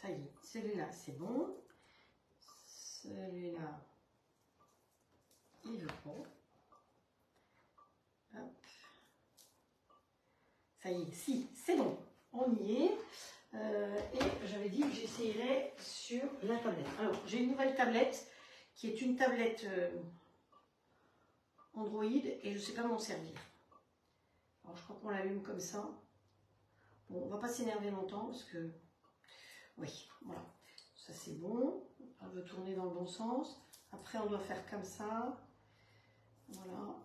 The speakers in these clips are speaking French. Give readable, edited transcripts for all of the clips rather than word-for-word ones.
ça y est, celui-là c'est bon. Celui-là, il est bon. Hop. Ça y est, si, c'est bon, on y est. Et j'avais dit que j'essayerais sur la tablette. Alors, j'ai une nouvelle tablette qui est une tablette Android et je ne sais pas m'en servir. Alors, je crois qu'on l'allume comme ça. Bon, on ne va pas s'énerver longtemps parce que... Oui, voilà. Ça, c'est bon. On veut tourner dans le bon sens. Après, on doit faire comme ça. Voilà.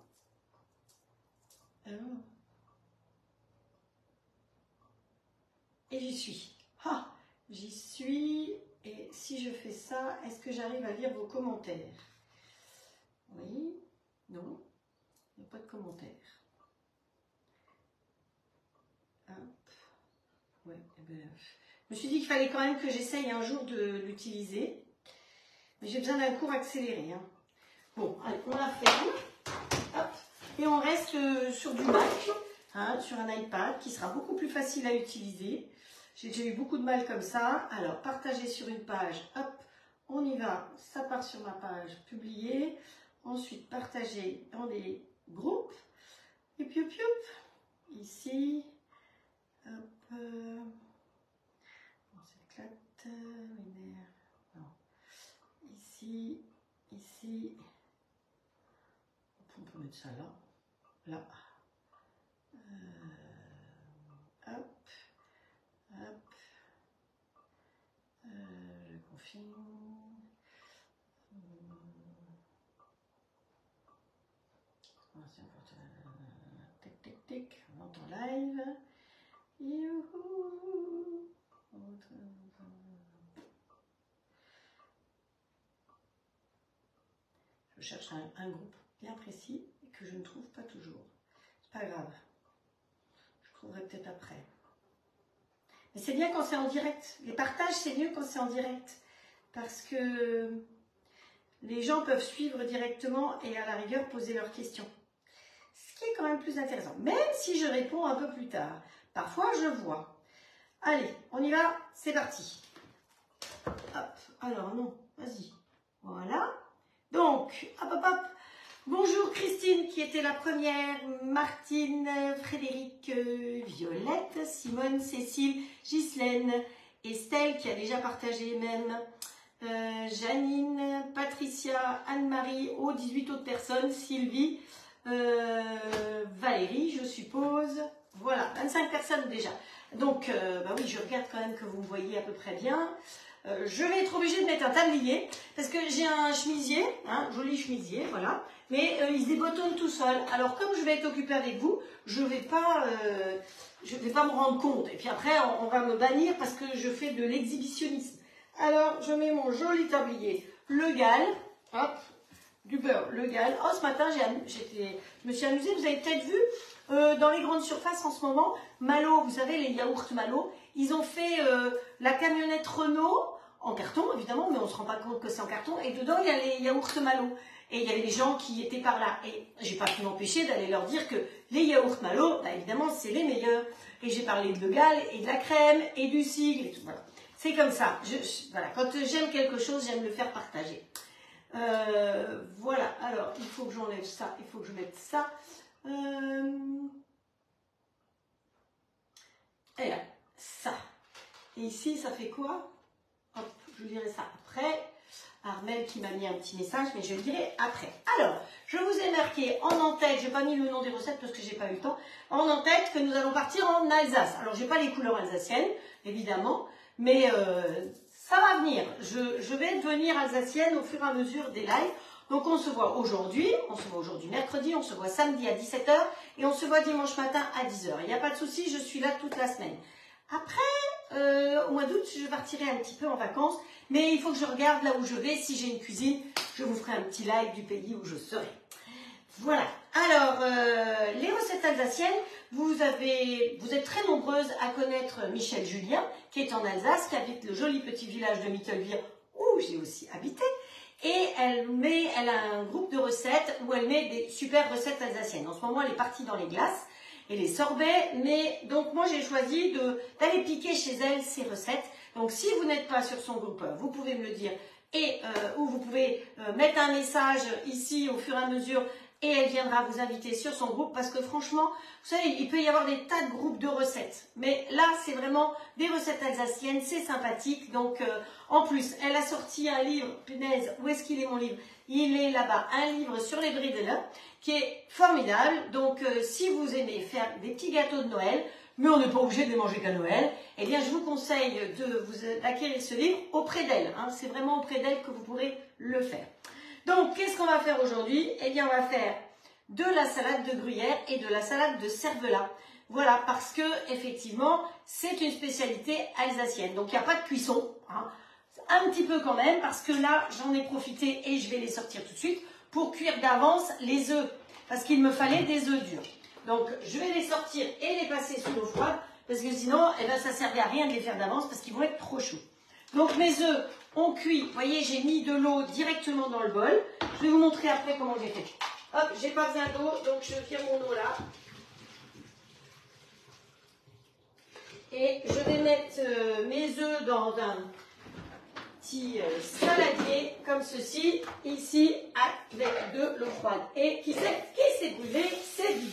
Et j'y suis. Ah, j'y suis. Et si je fais ça, est-ce que j'arrive à lire vos commentaires? Oui. Non. Il n'y a pas de commentaires. Hop. Ouais. Eh ben, je me suis dit qu'il fallait quand même que j'essaye un jour de l'utiliser. Mais j'ai besoin d'un cours accéléré. Hein. Bon, allez, on la ferme. Hop. Et on reste sur du Mac, hein, sur un iPad qui sera beaucoup plus facile à utiliser. J'ai déjà eu beaucoup de mal comme ça. Alors, partager sur une page, hop, on y va. Ça part sur ma page, publier. Ensuite, partager dans des groupes. Et puis, ici, hop, on s'éclate, non. Ici, ici, on peut mettre ça là, là. Hop. Hop, je confirme. Tic, tic, tic, on entend live. Youhou. Je cherche un groupe bien précis que je ne trouve pas toujours. C'est pas grave. Je trouverai peut-être après. Mais c'est bien quand c'est en direct. Les partages, c'est mieux quand c'est en direct. Parce que les gens peuvent suivre directement et à la rigueur poser leurs questions. Ce qui est quand même plus intéressant. Même si je réponds un peu plus tard. Parfois, je vois. Allez, on y va. C'est parti. Hop. Alors, non. Vas-y. Voilà. Donc, hop, hop, hop. Bonjour Christine qui était la première, Martine, Frédéric, Violette, Simone, Cécile, Ghislaine, Estelle qui a déjà partagé même, Janine, Patricia, Anne-Marie, 18 autres personnes, Sylvie, Valérie je suppose, voilà, 25 personnes déjà. Donc, bah oui, je regarde quand même que vous me voyez à peu près bien. Je vais être obligée de mettre un tablier parce que j'ai un chemisier, hein, joli chemisier, voilà, mais il se débotonne tout seul. Alors comme je vais être occupée avec vous, je vais pas me rendre compte. Et puis après, on va me bannir parce que je fais de l'exhibitionnisme. Alors je mets mon joli tablier, le Gall, hop, du beurre, le Gall. Oh, ce matin, je me suis amusée, vous avez peut-être vu dans les grandes surfaces en ce moment, Malo, vous savez, les yaourts Malo, ils ont fait la camionnette Renault, en carton évidemment, mais on ne se rend pas compte que c'est en carton, et dedans il y a les yaourts Malo. Et il y avait des gens qui étaient par là. Et j'ai pas pu m'empêcher d'aller leur dire que les yaourts Malo, bah, évidemment, c'est les meilleurs. Et j'ai parlé de Gall, et de la crème, et du sigle, et tout. Voilà. C'est comme ça. Voilà. Quand j'aime quelque chose, j'aime le faire partager. Voilà. Alors, il faut que j'enlève ça, il faut que je mette ça. Et là, ça. Et ici, ça fait quoi? Hop, je dirai ça après. Armel qui m'a mis un petit message, mais je le dirai après. Alors, je vous ai marqué en en-tête, je n'ai pas mis le nom des recettes parce que j'ai pas eu le temps, en en-tête que nous allons partir en Alsace. Alors, j'ai pas les couleurs alsaciennes, évidemment, mais ça va venir. Je vais devenir alsacienne au fur et à mesure des lives. Donc, on se voit aujourd'hui mercredi, on se voit samedi à 17 h et on se voit dimanche matin à 10 h. Il n'y a pas de souci, je suis là toute la semaine. Après, au mois d'août, je partirai un petit peu en vacances, mais il faut que je regarde là où je vais. Si j'ai une cuisine, je vous ferai un petit live du pays où je serai. Voilà. Alors, les recettes alsaciennes, vous êtes très nombreuses à connaître Michel Julien, qui est en Alsace, qui habite le joli petit village de Mittelwihr, où j'ai aussi habité. Et elle a un groupe de recettes où elle met des super recettes alsaciennes. En ce moment, elle est partie dans les glaces et les sorbets. Mais donc, moi, j'ai choisi d'aller piquer chez elle ces recettes. Donc, si vous n'êtes pas sur son groupe, vous pouvez me le dire et ou vous pouvez mettre un message ici au fur et à mesure et elle viendra vous inviter sur son groupe parce que franchement, vous savez, il peut y avoir des tas de groupes de recettes. Mais là, c'est vraiment des recettes alsaciennes, c'est sympathique. Donc, en plus, elle a sorti un livre, punaise, où est-ce qu'il est mon livre? Il est là-bas, un livre sur les bredelen qui est formidable. Donc, si vous aimez faire des petits gâteaux de Noël, mais on n'est pas obligé de les manger qu'à Noël, eh bien, je vous conseille d'acquérir ce livre auprès d'elle. Hein. C'est vraiment auprès d'elle que vous pourrez le faire. Donc, qu'est-ce qu'on va faire aujourd'hui? Eh bien, on va faire de la salade de gruyère et de la salade de cervelas. Voilà, parce que effectivement, c'est une spécialité alsacienne. Donc, il n'y a pas de cuisson, hein. Un petit peu quand même, parce que là, j'en ai profité et je vais les sortir tout de suite pour cuire d'avance les œufs, parce qu'il me fallait des œufs durs. Donc, je vais les sortir et les passer sous l'eau froide, parce que sinon, eh ben, ça ne servait à rien de les faire d'avance, parce qu'ils vont être trop chauds. Donc, mes œufs ont cuit. Vous voyez, j'ai mis de l'eau directement dans le bol. Je vais vous montrer après comment j'ai fait. Hop, j'ai pas besoin d'eau, donc je vire mon eau là. Et je vais mettre mes œufs dans un petit saladier, comme ceci, ici, avec de l'eau froide. Et qui s'est brûlé, c'est Bibi.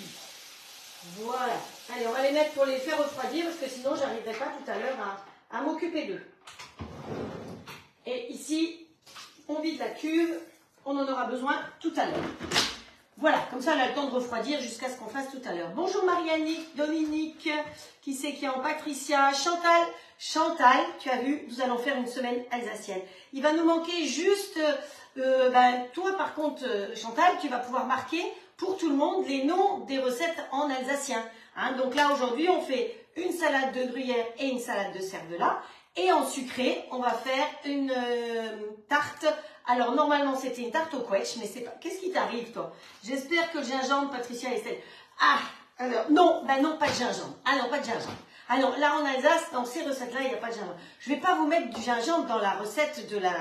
Voilà. Allez, on va les mettre pour les faire refroidir, parce que sinon, j'arriverai pas tout à l'heure à m'occuper d'eux. Et ici, on vide la cuve, on en aura besoin tout à l'heure. Voilà, comme ça, on a le temps de refroidir jusqu'à ce qu'on fasse tout à l'heure. Bonjour Marianique, Dominique, qui c'est qui est en Patricia, Chantal. Chantal, tu as vu, nous allons faire une semaine alsacienne. Il va nous manquer juste, toi par contre, Chantal, tu vas pouvoir marquer pour tout le monde les noms des recettes en alsacien. Hein, donc là, aujourd'hui, on fait une salade de gruyère et une salade de cervelas. Et en sucré, on va faire une tarte. Alors, normalement, c'était une tarte au quetch, mais c'est pas... Qu'est-ce qui t'arrive, toi? J'espère que le gingembre, Patricia, Estelle... Ah, alors, non, ben non, pas de gingembre. Ah non, pas de gingembre. Ah non, là, en Alsace, dans ces recettes-là, il n'y a pas de gingembre. Je ne vais pas vous mettre du gingembre dans la recette de la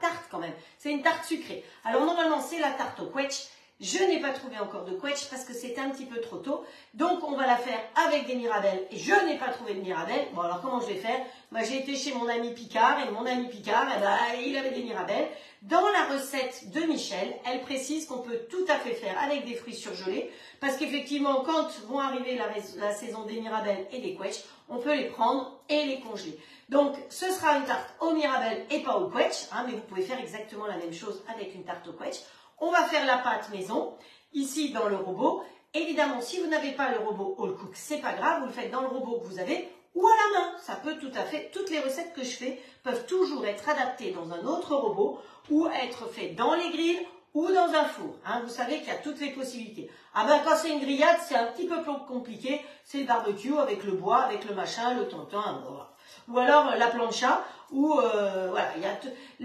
tarte, quand même. C'est une tarte sucrée. Alors, normalement, c'est la tarte au quetch. Je n'ai pas trouvé encore de quetch parce que c'est un petit peu trop tôt. Donc, on va la faire avec des mirabelles. Et je n'ai pas trouvé de mirabelles. Bon, alors, comment je vais faire? Moi, j'ai été chez mon ami Picard. Et mon ami Picard, eh ben, il avait des mirabelles. Dans la recette de Michel, elle précise qu'on peut tout à fait faire avec des fruits surgelés. Parce qu'effectivement, quand vont arriver la saison des mirabelles et des quetch, on peut les prendre et les congeler. Donc, ce sera une tarte aux mirabelles et pas au quetch. Hein, mais vous pouvez faire exactement la même chose avec une tarte au quetch. On va faire la pâte maison, ici dans le robot. Évidemment, si vous n'avez pas le robot All Cook, c'est pas grave, vous le faites dans le robot que vous avez ou à la main. Ça peut tout à fait, toutes les recettes que je fais peuvent toujours être adaptées dans un autre robot ou être faites dans les grilles ou dans un four. Hein, vous savez qu'il y a toutes les possibilités. Ah ben, quand c'est une grillade, c'est un petit peu plus compliqué. C'est le barbecue avec le bois, avec le machin, le tontin, voilà. Ou alors la plancha, où voilà, il y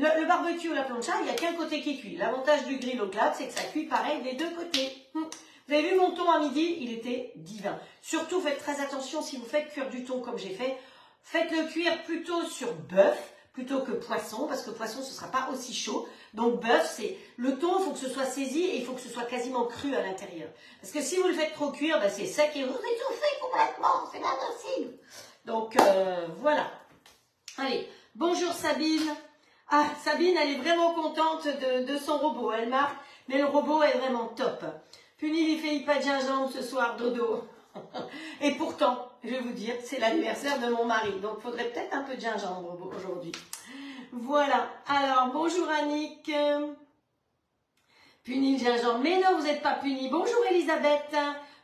a le barbecue ou la plancha, il n'y a qu'un côté qui cuit. L'avantage du grill au glade, c'est que ça cuit pareil des deux côtés. Vous avez vu mon thon à midi, il était divin. Surtout, faites très attention si vous faites cuire du thon comme j'ai fait. Faites-le cuire plutôt sur bœuf plutôt que poisson, parce que poisson, ce ne sera pas aussi chaud. Donc bœuf, c'est le thon, il faut que ce soit saisi et il faut que ce soit quasiment cru à l'intérieur. Parce que si vous le faites trop cuire, ben, c'est sec et vous étouffez complètement, c'est pas possible. Donc voilà. Allez, bonjour Sabine. Ah, Sabine, elle est vraiment contente de son robot. Elle marque, mais le robot est vraiment top. Puni, il fait pas de gingembre ce soir, dodo. Et pourtant, je vais vous dire, c'est l'anniversaire de mon mari. Donc, il faudrait peut-être un peu de gingembre aujourd'hui. Voilà. Alors, bonjour Annick. Puni le gingembre. Mais non, vous n'êtes pas puni. Bonjour Elisabeth.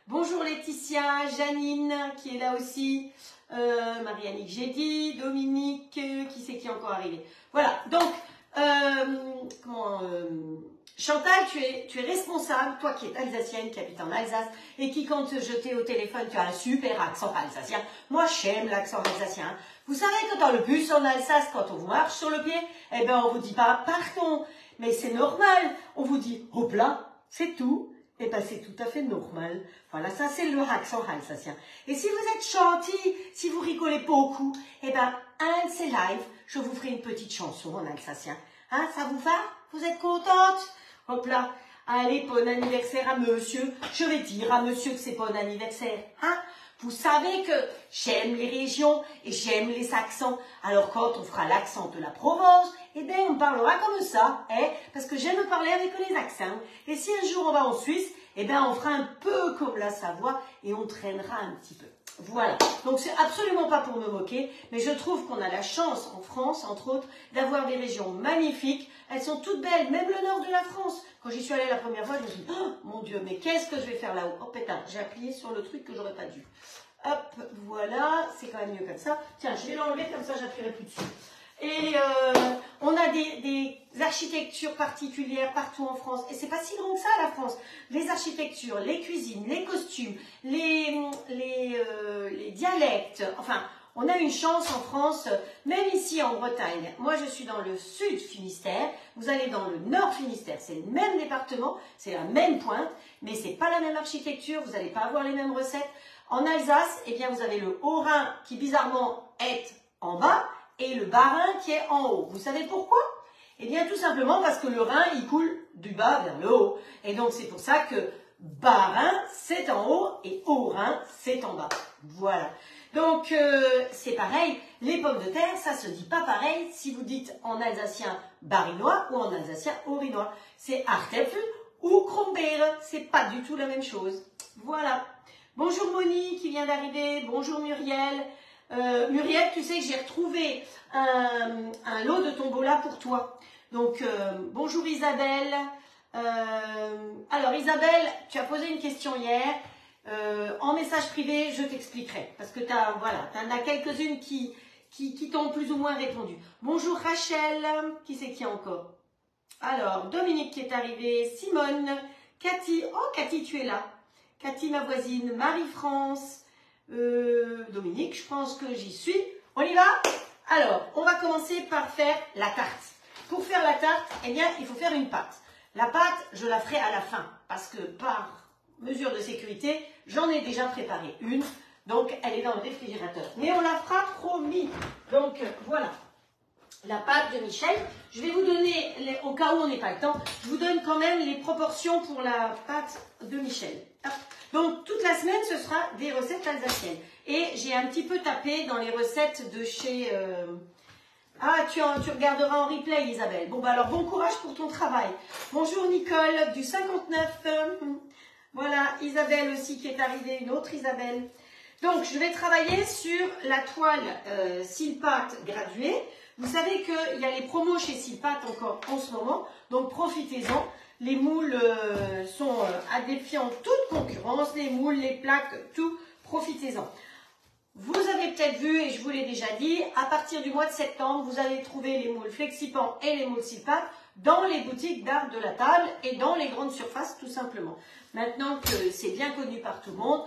Bonjour Laetitia. Janine, qui est là aussi. Marie-Annick, j'ai dit. Dominique, qui c'est qui est encore arrivé. Voilà. Donc, Chantal, tu es responsable, toi qui es alsacienne, qui habite en Alsace, et qui, quand je t'ai au téléphone, tu as un super accent alsacien. Moi, j'aime l'accent alsacien. Vous savez que dans le bus en Alsace, quand on vous marche sur le pied, eh ben, on vous dit pas « pardon », mais c'est normal. On vous dit « hop là », c'est tout. Eh ben, c'est tout à fait normal. Voilà, ça, c'est le accent alsacien. Et si vous êtes gentil, si vous rigolez beaucoup, eh ben, un de ces lives, je vous ferai une petite chanson en alsacien. Hein, ça vous va? Vous êtes contente? Hop là. Allez, bon anniversaire à monsieur. Je vais dire à monsieur que c'est bon anniversaire. Hein? Vous savez que j'aime les régions et j'aime les accents. Alors quand on fera l'accent de la Provence, eh bien on parlera comme ça, hein? Parce que j'aime parler avec les accents. Et si un jour on va en Suisse, eh bien on fera un peu comme la Savoie et on traînera un petit peu. Voilà, donc c'est absolument pas pour me moquer, mais je trouve qu'on a la chance en France, entre autres, d'avoir des régions magnifiques. Elles sont toutes belles, même le nord de la France. Quand j'y suis allée la première fois, je me suis dit, oh mon Dieu, mais qu'est-ce que je vais faire là-haut? Oh pétard, j'ai appuyé sur le truc que j'aurais pas dû. Hop, voilà, c'est quand même mieux comme ça. Tiens, je vais l'enlever, comme ça j'appuierai plus dessus. Et on a des architectures particulières partout en France. Et c'est pas si grand que ça, la France. Les architectures, les cuisines, les costumes, les dialectes. Enfin, on a une chance en France, même ici en Bretagne. Moi, je suis dans le sud Finistère. Vous allez dans le nord Finistère. C'est le même département, c'est la même pointe, mais c'est pas la même architecture. Vous n'allez pas avoir les mêmes recettes. En Alsace, eh bien, vous avez le Haut-Rhin qui, bizarrement, est en bas, et le Bas-Rhin qui est en haut. Vous savez pourquoi? Eh bien, tout simplement parce que le Rhin, il coule du bas vers le haut. Et donc, c'est pour ça que Bas-Rhin, c'est en haut, et Haut-Rhin, c'est en bas. Voilà. Donc, c'est pareil. Les pommes de terre, ça se dit pas pareil si vous dites en alsacien barinois ou en alsacien haut-rhinois. C'est Artefel ou Kronbeere. C'est pas du tout la même chose. Voilà. Bonjour Moni qui vient d'arriver. Bonjour Muriel. Muriel, tu sais que j'ai retrouvé un lot de tombola pour toi. Donc, bonjour Isabelle. Alors Isabelle, tu as posé une question hier. En message privé, je t'expliquerai. Parce que voilà, t'en as quelques-unes qui t'ont plus ou moins répondu. Bonjour Rachel. Qui c'est qui encore? Alors, Dominique qui est arrivé. Simone. Cathy. Oh, Cathy, tu es là. Cathy, ma voisine. Marie-France. Dominique, je pense que j'y suis. On y va? Alors, on va commencer par faire la tarte. Pour faire la tarte, eh bien, il faut faire une pâte. La pâte, je la ferai à la fin, parce que par mesure de sécurité, j'en ai déjà préparé une, donc elle est dans le réfrigérateur. Mais on la fera promis. Donc, voilà. La pâte de Michel. Je vais vous donner, au cas où on n'ait pas le temps, je vous donne quand même les proportions pour la pâte de Michel. Donc, toute la semaine, ce sera des recettes alsaciennes. Et j'ai un petit peu tapé dans les recettes de chez... Ah, tu regarderas en replay, Isabelle. Bon, bah alors, bon courage pour ton travail. Bonjour, Nicole, du 59. Voilà, Isabelle aussi qui est arrivée, une autre Isabelle. Donc, je vais travailler sur la toile Silpat graduée. Vous savez qu'il y a les promos chez Silpat encore en ce moment, donc profitez-en. Les moules sont à défier en toute concurrence, les moules, les plaques, tout, profitez-en. Vous avez peut-être vu, et je vous l'ai déjà dit, à partir du mois de septembre, vous allez trouver les moules Flexipan et les moules Silpat dans les boutiques d'art de la table et dans les grandes surfaces tout simplement. Maintenant que c'est bien connu par tout le monde,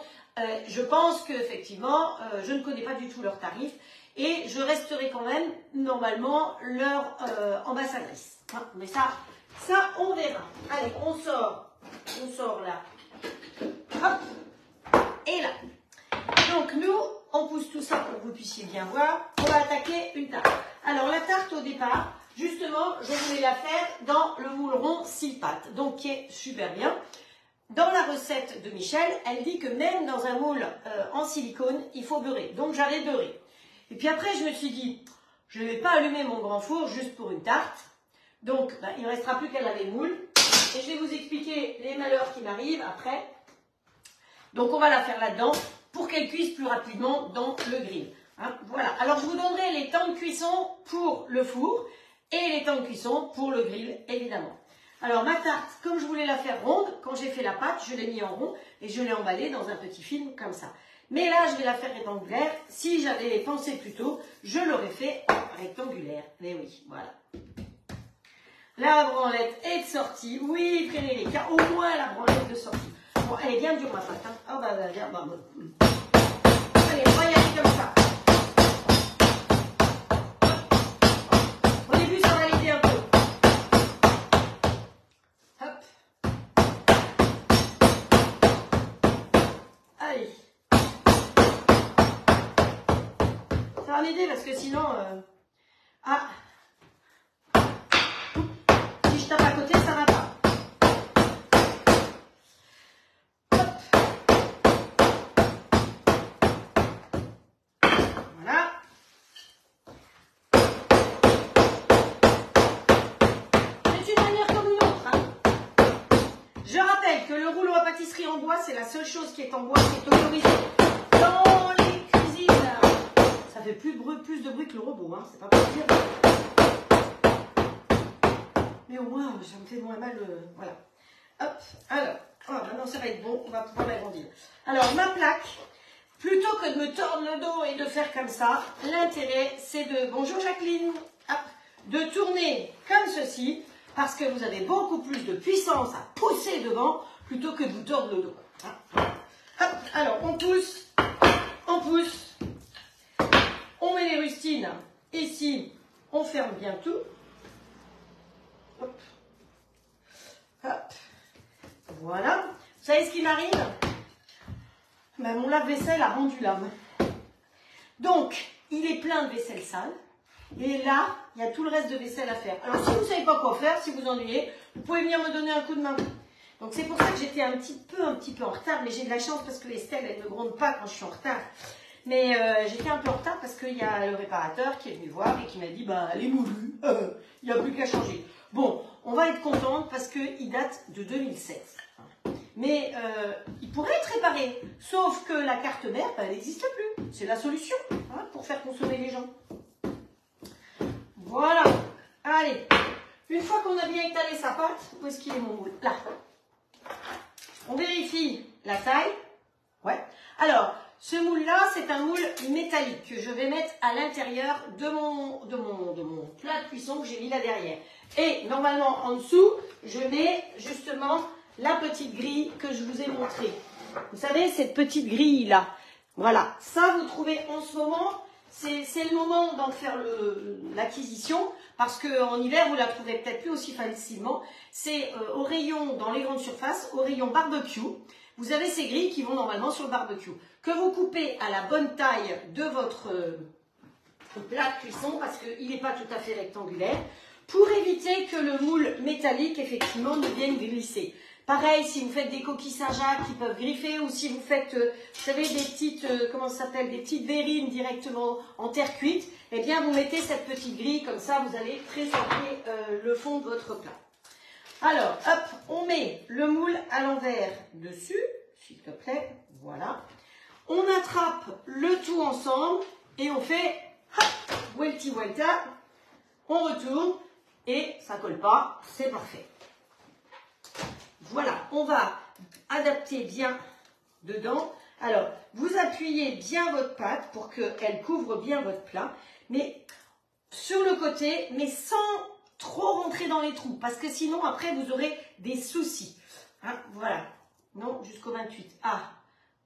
je pense qu'effectivement, je ne connais pas du tout leurs tarifs et je resterai quand même normalement leur ambassadrice. Hein, mais ça on verra. Allez, on sort là. Hop, et là. Donc nous, on pousse tout ça pour que vous puissiez bien voir. On va attaquer une tarte. Alors la tarte au départ, justement, je voulais la faire dans le moule rond Silpat, donc qui est super bien. Dans la recette de Michel, elle dit que même dans un moule en silicone, il faut beurrer. Donc j'avais beurré. Et puis après, je me suis dit, je ne vais pas allumer mon grand four juste pour une tarte. Donc il ne restera plus qu'à laver le moule. Et je vais vous expliquer les malheurs qui m'arrivent après. Donc on va la faire là-dedans pour qu'elle cuise plus rapidement dans le grill. Hein, voilà. Alors je vous donnerai les temps de cuisson pour le four et les temps de cuisson pour le grill, évidemment. Alors ma tarte, comme je voulais la faire ronde, quand j'ai fait la pâte, je l'ai mis en rond et je l'ai emballée dans un petit film comme ça. Mais là, je vais la faire rectangulaire. Si j'avais pensé plus tôt, je l'aurais fait en rectangulaire. Mais oui, voilà. La branlette est sortie. Oui, Frédéric, au moins la branlette de sortie. Bon, elle est bien dure ma pâte. Hein. Oh, bah, viens, bah. Allez, on va y aller comme ça. Au début, ça va l'aider un peu. Hop. Allez. Ça va m'aider parce que sinon... Ah. Si je tape à côté, ça va pas. que le rouleau à pâtisserie en bois, c'est la seule chose qui est en bois qui est autorisée dans les cuisines. Ça fait plus de bruit que le robot, hein, c'est pas pour dire. Mais au moins, ça me fait moins mal, voilà. Hop, alors, oh, maintenant ça va être bon, on va pouvoir l'agrandir. Alors, ma plaque, plutôt que de me tordre le dos et de faire comme ça, l'intérêt, c'est de, bonjour Jacqueline, hop, de tourner comme ceci, parce que vous avez beaucoup plus de puissance à pousser devant, plutôt que de vous tordre le dos. Hop, alors, on pousse, on met les rustines ici, on ferme bien tout. Hop. Hop. Voilà. Vous savez ce qui m'arrive? Ben, mon lave-vaisselle a rendu l'âme. Donc, il est plein de vaisselle sale. Et là, il y a tout le reste de vaisselle à faire. Alors, si vous ne savez pas quoi faire, si vous ennuyez, vous pouvez venir me donner un coup de main. Donc, c'est pour ça que j'étais un petit peu en retard. Mais j'ai de la chance parce que Estelle, elle ne me gronde pas quand je suis en retard. Mais j'étais un peu en retard parce qu'il y a le réparateur qui est venu voir et qui m'a dit, bah, elle est moulue, il n'y a plus qu'à changer. Bon, on va être contente parce qu'il date de 2007. Mais il pourrait être réparé, sauf que la carte mère, bah, elle n'existe plus. C'est la solution hein, pour faire consommer les gens. Voilà. Allez, une fois qu'on a bien étalé sa pâte, où est-ce qu'il est mon moule? Là. On vérifie la taille. Ouais. Alors, ce moule-là, c'est un moule métallique que je vais mettre à l'intérieur de mon plat de cuisson que j'ai mis là derrière. Et normalement, en dessous, je mets justement la petite grille que je vous ai montrée. Vous savez, cette petite grille-là. Voilà. Ça, vous trouvez en ce moment, c'est le moment d'en faire l'acquisition, parce qu'en hiver, vous la trouverez peut-être plus aussi facilement. C'est au rayon, dans les grandes surfaces, au rayon barbecue. Vous avez ces grilles qui vont normalement sur le barbecue, que vous coupez à la bonne taille de votre plat de cuisson, parce qu'il n'est pas tout à fait rectangulaire, pour éviter que le moule métallique, effectivement, ne vienne glisser. Pareil, si vous faites des coquilles Saint-Jacques qui peuvent griffer, ou si vous faites, vous savez, des petites, comment ça s'appelle, des petites verrines directement en terre cuite, eh bien, vous mettez cette petite grille, comme ça, vous allez préserver le fond de votre plat. Alors, hop, on met le moule à l'envers dessus, s'il te plaît, voilà. On attrape le tout ensemble et on fait, hop, welty welta, on retourne et ça colle pas, c'est parfait. Voilà, on va adapter bien dedans. Alors, vous appuyez bien votre pâte pour qu'elle couvre bien votre plat, mais sur le côté, mais sans trop rentrer dans les trous, parce que sinon, après, vous aurez des soucis. Hein, voilà. Non, jusqu'au 28. Ah,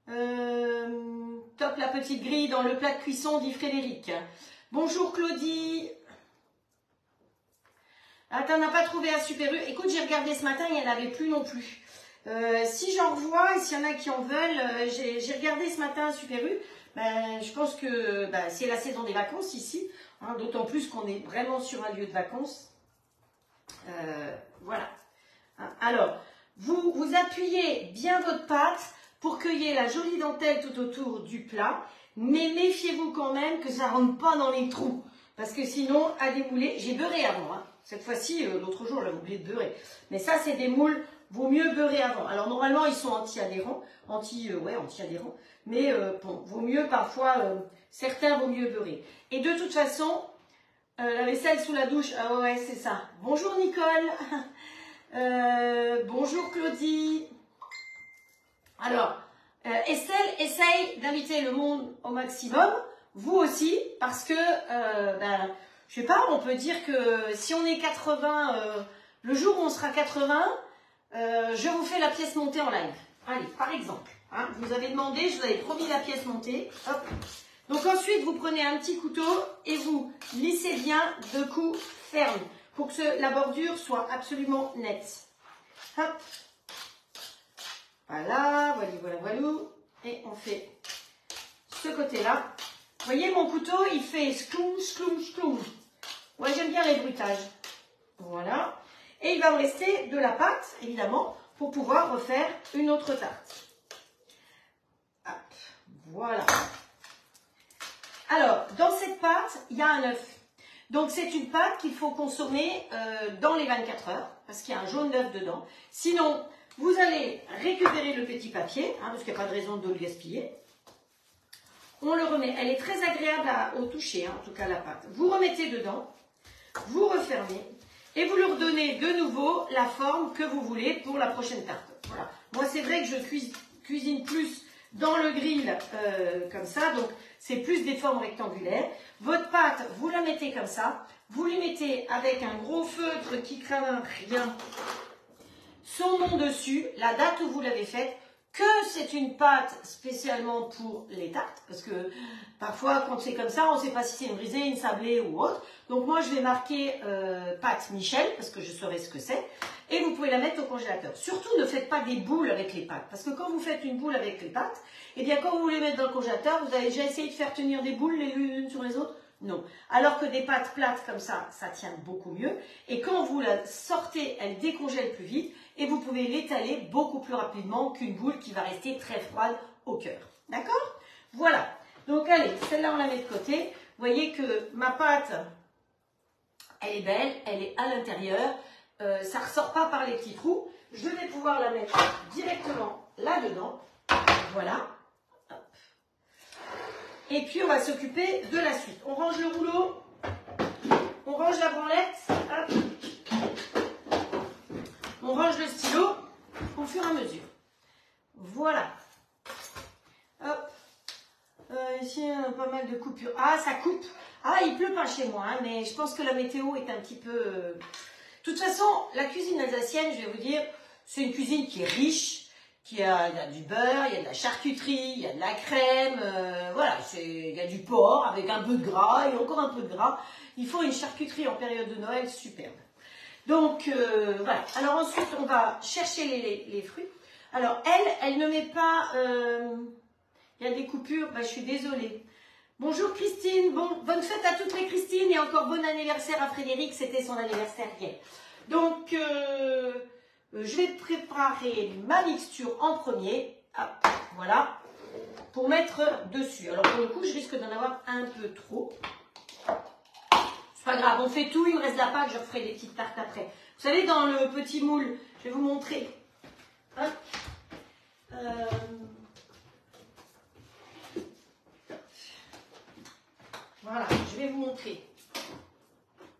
top la petite grille dans le plat de cuisson, dit Frédéric. Bonjour Claudie. Ah, t'en as pas trouvé à Super U? Écoute, j'ai regardé ce matin, il n'y en avait plus non plus. Si j'en revois, et s'il y en a qui en veulent, j'ai regardé ce matin à Super U. Ben, je pense que ben, c'est la saison des vacances ici, hein, d'autant plus qu'on est vraiment sur un lieu de vacances. Voilà. Alors, vous appuyez bien votre pâte pour qu'il y ait la jolie dentelle tout autour du plat, mais méfiez-vous quand même que ça ne rentre pas dans les trous, parce que sinon, à démouler, j'ai beurré avant, hein. Cette fois-ci, l'autre jour, j'avais oublié de beurrer, mais ça, c'est des moules, vaut mieux beurrer avant. Alors, normalement, ils sont anti-adhérents, anti-adhérents, mais bon, vaut mieux parfois, certains vaut mieux beurrer. Et de toute façon, la vaisselle sous la douche, ah ouais, c'est ça. Bonjour Nicole, bonjour Claudie. Alors, Estelle essaye d'inviter le monde au maximum, vous aussi, parce que, ben, je sais pas, on peut dire que si on est 80, le jour où on sera 80, je vous fais la pièce montée en live. Allez, par exemple, hein, vous avez demandé, je vous avais promis la pièce montée, hop. Donc ensuite, vous prenez un petit couteau et vous lissez bien de coups fermes pour que la bordure soit absolument nette. Hop. Voilà, voilà. Et on fait ce côté-là. Vous voyez, mon couteau, il fait scloum, scloum, scloum. Moi, j'aime bien les bruitages. Voilà. Et il va me rester de la pâte, évidemment, pour pouvoir refaire une autre tarte. Hop. Voilà. Alors, dans cette pâte, il y a un œuf. Donc, c'est une pâte qu'il faut consommer dans les 24 heures, parce qu'il y a un jaune d'œuf dedans. Sinon, Vous allez récupérer le petit papier, hein, parce qu'il n'y a pas de raison de le gaspiller. On le remet, elle est très agréable au toucher, hein, en tout cas la pâte. Vous remettez dedans, vous refermez et vous leur donnez de nouveau la forme que vous voulez pour la prochaine tarte. Voilà. Moi, c'est vrai que je cuisine plus dans le grill comme ça, donc c'est plus des formes rectangulaires. Votre pâte, vous la mettez comme ça, vous lui mettez avec un gros feutre qui craint rien son nom dessus, la date où vous l'avez faite, que c'est une pâte spécialement pour les tartes, parce que parfois quand c'est comme ça, on ne sait pas si c'est une brisée, une sablée ou autre. Donc moi je vais marquer pâte Michel, parce que je saurai ce que c'est, et vous pouvez la mettre au congélateur. Surtout ne faites pas des boules avec les pâtes, parce que quand vous faites une boule avec les pâtes, eh bien quand vous les mettez dans le congélateur, vous avez déjà essayé de faire tenir des boules les unes sur les autres? Non. Alors que des pâtes plates comme ça tient beaucoup mieux. Et quand vous la sortez, elle décongèle plus vite et vous pouvez l'étaler beaucoup plus rapidement qu'une boule qui va rester très froide au cœur. D'accord? Voilà. Donc allez, celle-là on la met de côté. Vous voyez que ma pâte, elle est belle, elle est à l'intérieur. Ça ne ressort pas par les petits trous. Je vais pouvoir la mettre directement là-dedans. Voilà. Et puis, on va s'occuper de la suite. On range le rouleau, on range la branlette, hop. On range le stylo au fur et à mesure. Voilà. Hop. Ici, pas mal de coupures. Ah, ça coupe. Ah, il pleut pas chez moi, hein, mais je pense que la météo est un petit peu... De toute façon, la cuisine alsacienne, je vais vous dire, c'est une cuisine qui est riche. Il y a du beurre, il y a de la charcuterie, il y a de la crème, voilà, il y a du porc avec un peu de gras et encore un peu de gras. Il faut une charcuterie en période de Noël superbe. Donc, voilà. Alors ensuite, on va chercher les fruits. Alors, elle ne met pas... il y a des coupures, je suis désolée. Bonjour Christine, bonne fête à toutes les Christines et encore bon anniversaire à Frédéric, c'était son anniversaire hier. Donc... je vais préparer ma mixture en premier, hop, voilà, pour mettre dessus. Alors pour le coup, je risque d'en avoir un peu trop. C'est pas grave, on fait tout, il me reste la pâte, je referai des petites tartes après. Vous savez, dans le petit moule, je vais vous montrer. Hop. Voilà, je vais vous montrer.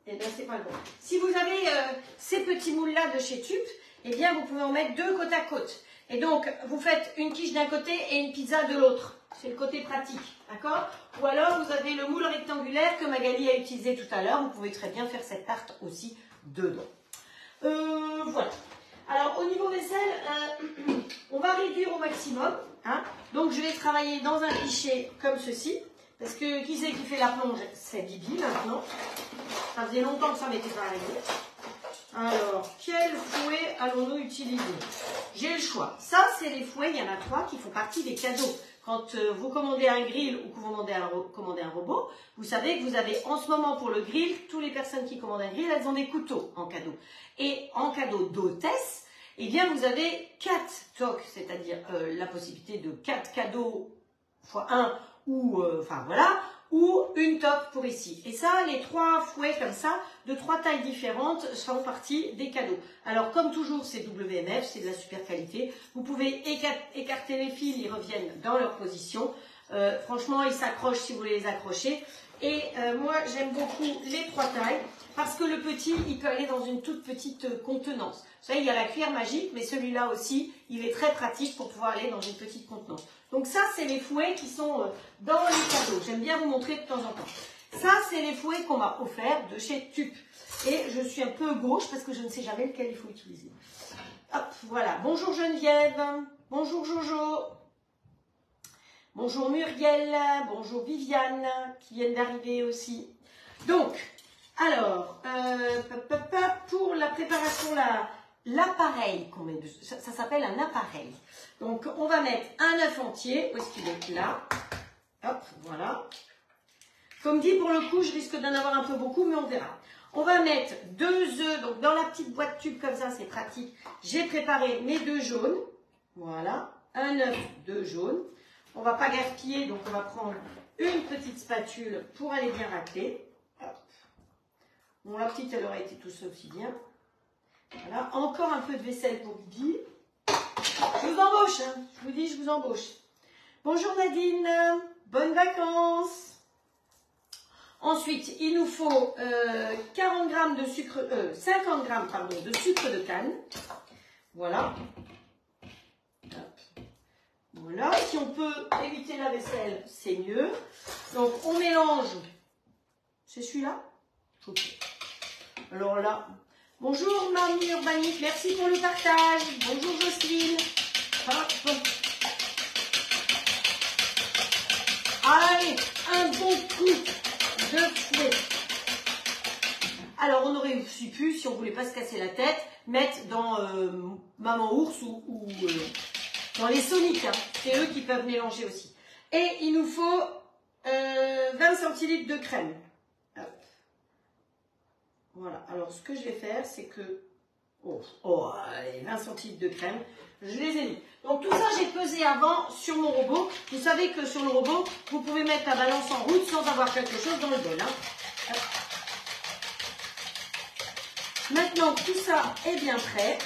Et bien, c'est pas bon. Si vous avez ces petits moules-là de chez Tup, eh bien, vous pouvez en mettre deux côte à côte. Et donc, vous faites une quiche d'un côté et une pizza de l'autre. C'est le côté pratique, d'accord? Ou alors, vous avez le moule rectangulaire que Magali a utilisé tout à l'heure. Vous pouvez très bien faire cette tarte aussi dedans. Voilà. Alors, au niveau vaisselle, on va réduire au maximum. Hein. Donc, je vais travailler dans un cliché comme ceci. Parce que qui c'est qui fait la plonge? C'est Bibi maintenant. Ça faisait longtemps que ça m'était pas arrivé. Alors, quel fouet allons-nous utiliser? J'ai le choix. Ça, c'est les fouets, il y en a 3 qui font partie des cadeaux. Quand vous commandez un grill ou que vous commandez un robot, vous savez que vous avez en ce moment pour le grill, toutes les personnes qui commandent un grill, elles ont des couteaux en cadeau. Et en cadeau d'hôtesse, eh bien, vous avez 4 tocs, c'est-à-dire la possibilité de 4 cadeaux x 1 ou, enfin voilà, ou une toque pour ici. Et ça, les 3 fouets comme ça, de 3 tailles différentes, font partie des cadeaux. Alors, comme toujours, c'est WMF, c'est de la super qualité. Vous pouvez écarter les fils, ils reviennent dans leur position. Franchement, ils s'accrochent si vous voulez les accrocher. Et moi, j'aime beaucoup les 3 tailles, parce que le petit, il peut aller dans une toute petite contenance. Vous savez, il y a la cuillère magique, mais celui-là aussi, il est très pratique pour pouvoir aller dans une petite contenance. Donc ça, c'est les fouets qui sont dans les cadeaux. J'aime bien vous montrer de temps en temps. Ça, c'est les fouets qu'on m'a offerts de chez Tup. Et je suis un peu gauche parce que je ne sais jamais lequel il faut utiliser. Hop, voilà. Bonjour Geneviève. Bonjour Jojo. Bonjour Muriel. Bonjour Viviane, qui viennent d'arriver aussi. Donc, alors, pour la préparation, l'appareil qu'on met dessus, ça s'appelle un appareil. Donc, on va mettre un œuf entier. Où est-ce qu'il est? Là. Hop, voilà. Comme dit, pour le coup, je risque d'en avoir un peu beaucoup, mais on verra. On va mettre 2 œufs. Donc, dans la petite boîte tube, comme ça, c'est pratique. J'ai préparé mes 2 jaunes. Voilà. Un œuf, 2 jaunes. On ne va pas gaspiller, donc on va prendre une petite spatule pour aller bien racler. Hop. Bon, la petite, elle aurait été tout ça aussi bien. Voilà. Encore un peu de vaisselle pour Bibi. Je vous embauche, hein. Je vous dis, je vous embauche. Bonjour Nadine, bonnes vacances. Ensuite, il nous faut 40 g de sucre, 50 g pardon, de sucre de canne. Voilà. Hop. Voilà. Si on peut éviter la vaisselle, c'est mieux. Donc, on mélange. C'est celui-là? Ok. Alors là, bonjour Mamie Urbanique, merci pour le partage. Bonjour Jocelyne. Hop. Allez, un bon coup de fouet. Alors, on aurait aussi pu, si on ne voulait pas se casser la tête, mettre dans Maman Ours ou dans les Sonic. Hein. C'est eux qui peuvent mélanger aussi. Et il nous faut 20 centilitres de crème. Hop. Voilà. Alors, ce que je vais faire, c'est que... Oh, allez, 20 centilitres de crème. Je les ai mis. Donc, tout ça, j'ai pesé avant sur mon robot. Vous savez que sur le robot, vous pouvez mettre la balance en route sans avoir quelque chose dans le bol. Hein. Hop. Maintenant, tout ça est bien prêt.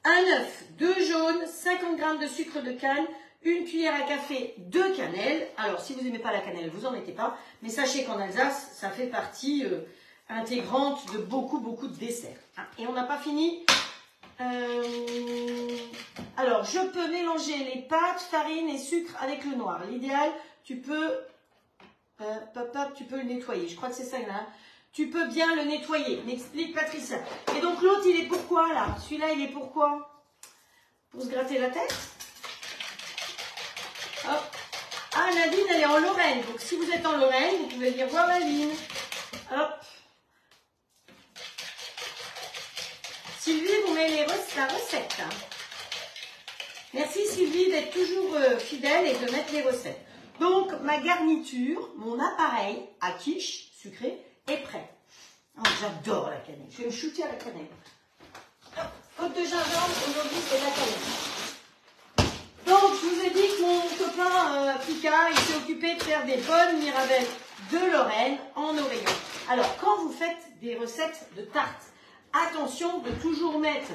Un œuf, 2 jaunes, 50 g de sucre de canne, une cuillère à café de cannelle. Alors, si vous n'aimez pas la cannelle, vous n'en mettez pas. Mais sachez qu'en Alsace, ça fait partie intégrante de beaucoup de desserts. Hein. Et on n'a pas fini. Alors, je peux mélanger les pâtes, farine et sucre avec le noir. L'idéal, tu peux le nettoyer. Je crois que c'est ça là. Tu peux bien le nettoyer, m'explique Patricia. Et donc l'autre, il est pour quoi là? Celui-là, il est pour quoi? Pour se gratter la tête? Hop. Ah, Nadine, elle est en Lorraine. Donc si vous êtes en Lorraine, vous pouvez dire voir Nadine. Hop. Sylvie vous met la recette. Hein. Merci Sylvie d'être toujours fidèle et de mettre les recettes. Donc ma garniture, mon appareil à quiche sucré, est prêt. Oh, j'adore la cannelle. Je vais me shooter à la cannelle. Côte de gingembre, aujourd'hui, c'est la cannelle. Donc, je vous ai dit que mon copain Picard, il s'est occupé de faire des bonnes mirabelles de Lorraine en Oregon. Alors, quand vous faites des recettes de tartes, attention de toujours mettre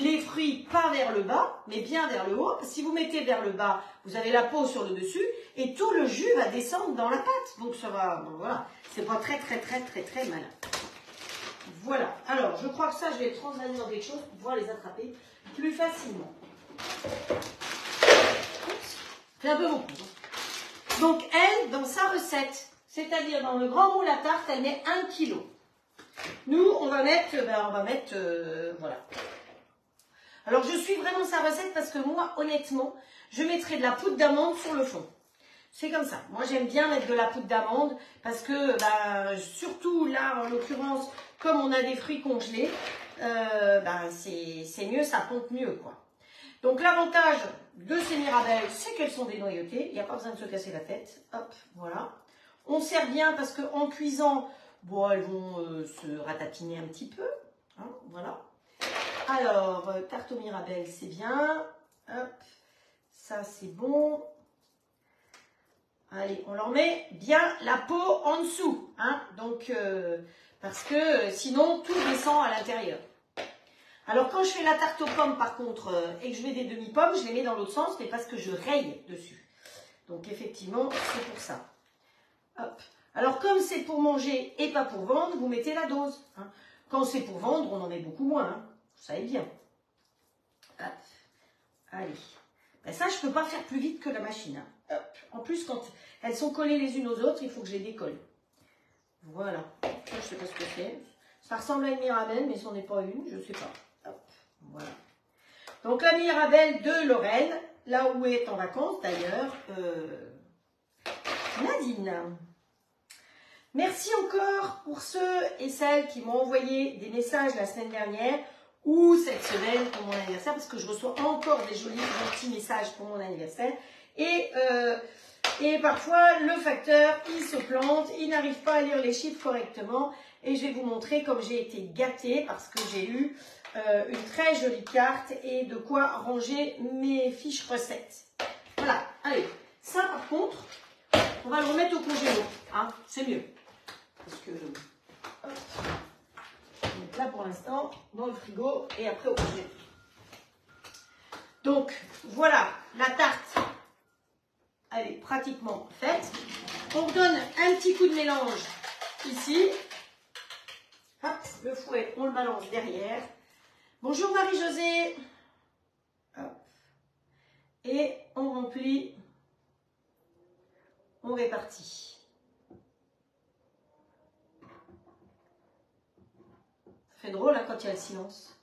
les fruits pas vers le bas, mais bien vers le haut. Si vous mettez vers le bas, vous avez la peau sur le dessus et tout le jus va descendre dans la pâte. Donc ça va, bon, voilà, c'est pas très malin. Voilà, alors je crois que ça, je vais transvaser dans quelque chose pour pouvoir les attraper plus facilement. C'est un peu beaucoup. Donc elle, dans sa recette, c'est-à-dire dans le grand moule à tarte, elle met 1 kg. Nous, on va mettre, voilà. Alors, je suis vraiment sa recette parce que moi, honnêtement, je mettrai de la poudre d'amande sur le fond. C'est comme ça. Moi, j'aime bien mettre de la poudre d'amande parce que, surtout là, en l'occurrence, comme on a des fruits congelés, c'est mieux, ça pompe mieux, quoi. Donc, l'avantage de ces mirabelles, c'est qu'elles sont dénoyautées. Il n'y a pas besoin de se casser la tête. Hop, voilà. On sert bien parce qu'en cuisant, bon, elles vont se ratatiner un petit peu. Hein, voilà. Alors, tarte aux mirabelles, c'est bien. Hop, ça, c'est bon. Allez, on leur met bien la peau en dessous. Hein, donc, parce que sinon, tout descend à l'intérieur. Alors, quand je fais la tarte aux pommes, par contre, et que je mets des demi-pommes, je les mets dans l'autre sens, mais parce que je raye dessus. Donc, effectivement, c'est pour ça. Hop. Alors, comme c'est pour manger et pas pour vendre, vous mettez la dose. Hein. Quand c'est pour vendre, on en met beaucoup moins. Hein. Vous savez bien. Hop. Allez. Ben ça, je ne peux pas faire plus vite que la machine. Hein. Hop. En plus, quand elles sont collées les unes aux autres, il faut que je les décolle. Voilà. Ça, je ne sais pas ce que c'est. Ça ressemble à une mirabelle, mais ce n'en est pas une. Je ne sais pas. Hop. Voilà. Donc, la mirabelle de Lorraine, là où est en vacances d'ailleurs, Nadine. Merci encore pour ceux et celles qui m'ont envoyé des messages la semaine dernière ou cette semaine pour mon anniversaire, parce que je reçois encore des jolis gentils messages pour mon anniversaire. Et parfois, le facteur, il se plante, il n'arrive pas à lire les chiffres correctement. Et je vais vous montrer comme j'ai été gâtée parce que j'ai eu une très jolie carte et de quoi ranger mes fiches recettes. Voilà, allez, ça par contre, on va le remettre au congélo, hein, c'est mieux. Parce que, hop, donc là pour l'instant, dans le frigo et après au congélo. Donc, voilà, la tarte, elle est pratiquement faite. On redonne un petit coup de mélange ici. Hop, le fouet, on le balance derrière. Bonjour Marie-Josée. Et on remplit, on répartit. Ça fait drôle hein, quand il y a le silence.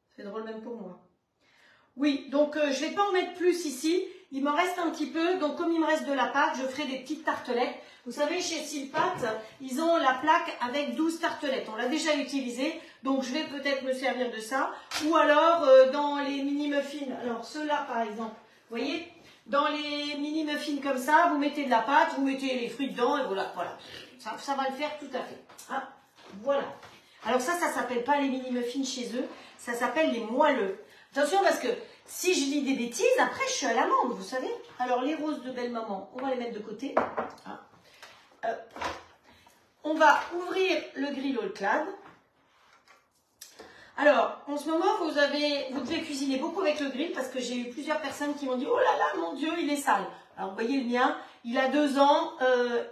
Ça fait drôle même pour moi. Oui, donc je ne vais pas en mettre plus ici. Il m'en reste un petit peu. Donc comme il me reste de la pâte, je ferai des petites tartelettes. Vous savez, chez Silpat, ils ont la plaque avec 12 tartelettes. On l'a déjà utilisé. Donc je vais peut-être me servir de ça. Ou alors dans les mini muffins. Alors ceux-là par exemple. Vous voyez, dans les mini muffins comme ça, vous mettez de la pâte, vous mettez les fruits dedans et voilà. Voilà. Ça va le faire tout à fait. Ah, voilà. Alors ça s'appelle pas les mini muffins chez eux. Ça s'appelle les moelleux. Attention parce que si je dis des bêtises, après je suis à l'amende, vous savez. Alors les roses de belle maman, on va les mettre de côté. Ah. On va ouvrir le grill au clad. Alors, en ce moment, vous devez cuisiner beaucoup avec le grill parce que j'ai eu plusieurs personnes qui m'ont dit « Oh là là, mon Dieu, il est sale !» Alors, vous voyez le mien, il a 2 ans,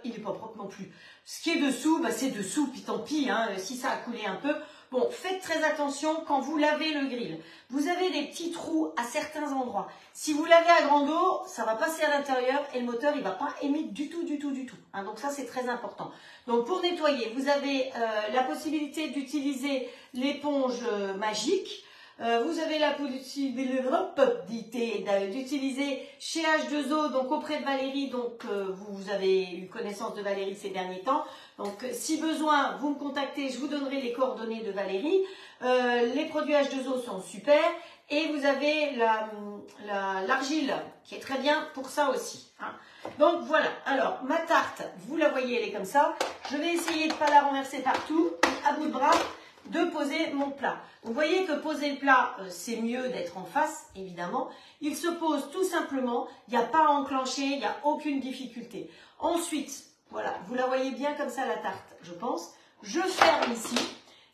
il n'est pas propre non plus. Ce qui est dessous, bah, c'est dessous, puis tant pis, hein, si ça a coulé un peu. Bon, faites très attention quand vous lavez le grill. Vous avez des petits trous à certains endroits. Si vous lavez à grande eau, ça va passer à l'intérieur et le moteur, il ne va pas émettre du tout. Hein, donc ça, c'est très important. Donc pour nettoyer, vous avez la possibilité d'utiliser l'éponge magique. Vous avez la possibilité d'utiliser chez H2O, donc auprès de Valérie, donc vous avez eu connaissance de Valérie ces derniers temps. Donc si besoin, vous me contactez, je vous donnerai les coordonnées de Valérie. Les produits H2O sont super et vous avez l'argile qui est très bien pour ça aussi. Hein. Donc voilà, alors ma tarte, vous la voyez, elle est comme ça. Je vais essayer de ne pas la renverser partout, à bout de bras, de poser mon plat. Vous voyez que poser le plat, c'est mieux d'être en face, évidemment. Il se pose tout simplement, il n'y a pas à enclencher, il n'y a aucune difficulté. Ensuite, voilà, vous la voyez bien comme ça la tarte, je pense. Je ferme ici,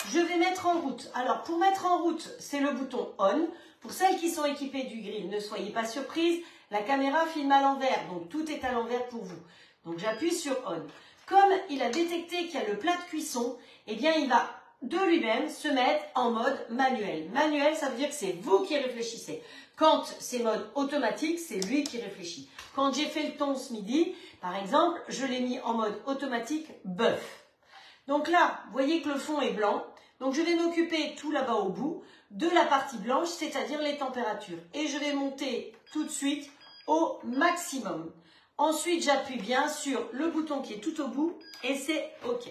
je vais mettre en route. Alors pour mettre en route, c'est le bouton on. Pour celles qui sont équipées du grill, ne soyez pas surprises, la caméra filme à l'envers, donc tout est à l'envers pour vous. Donc j'appuie sur on. Comme il a détecté qu'il y a le plat de cuisson, eh bien il va de lui-même se mettre en mode manuel. Manuel, ça veut dire que c'est vous qui réfléchissez. Quand c'est mode automatique, c'est lui qui réfléchit. Quand j'ai fait le thon ce midi, par exemple, je l'ai mis en mode automatique bœuf. Donc là, vous voyez que le fond est blanc. Donc je vais m'occuper tout là-bas au bout de la partie blanche, c'est-à-dire les températures. Et je vais monter tout de suite au maximum. Ensuite, j'appuie bien sur le bouton qui est tout au bout et c'est OK.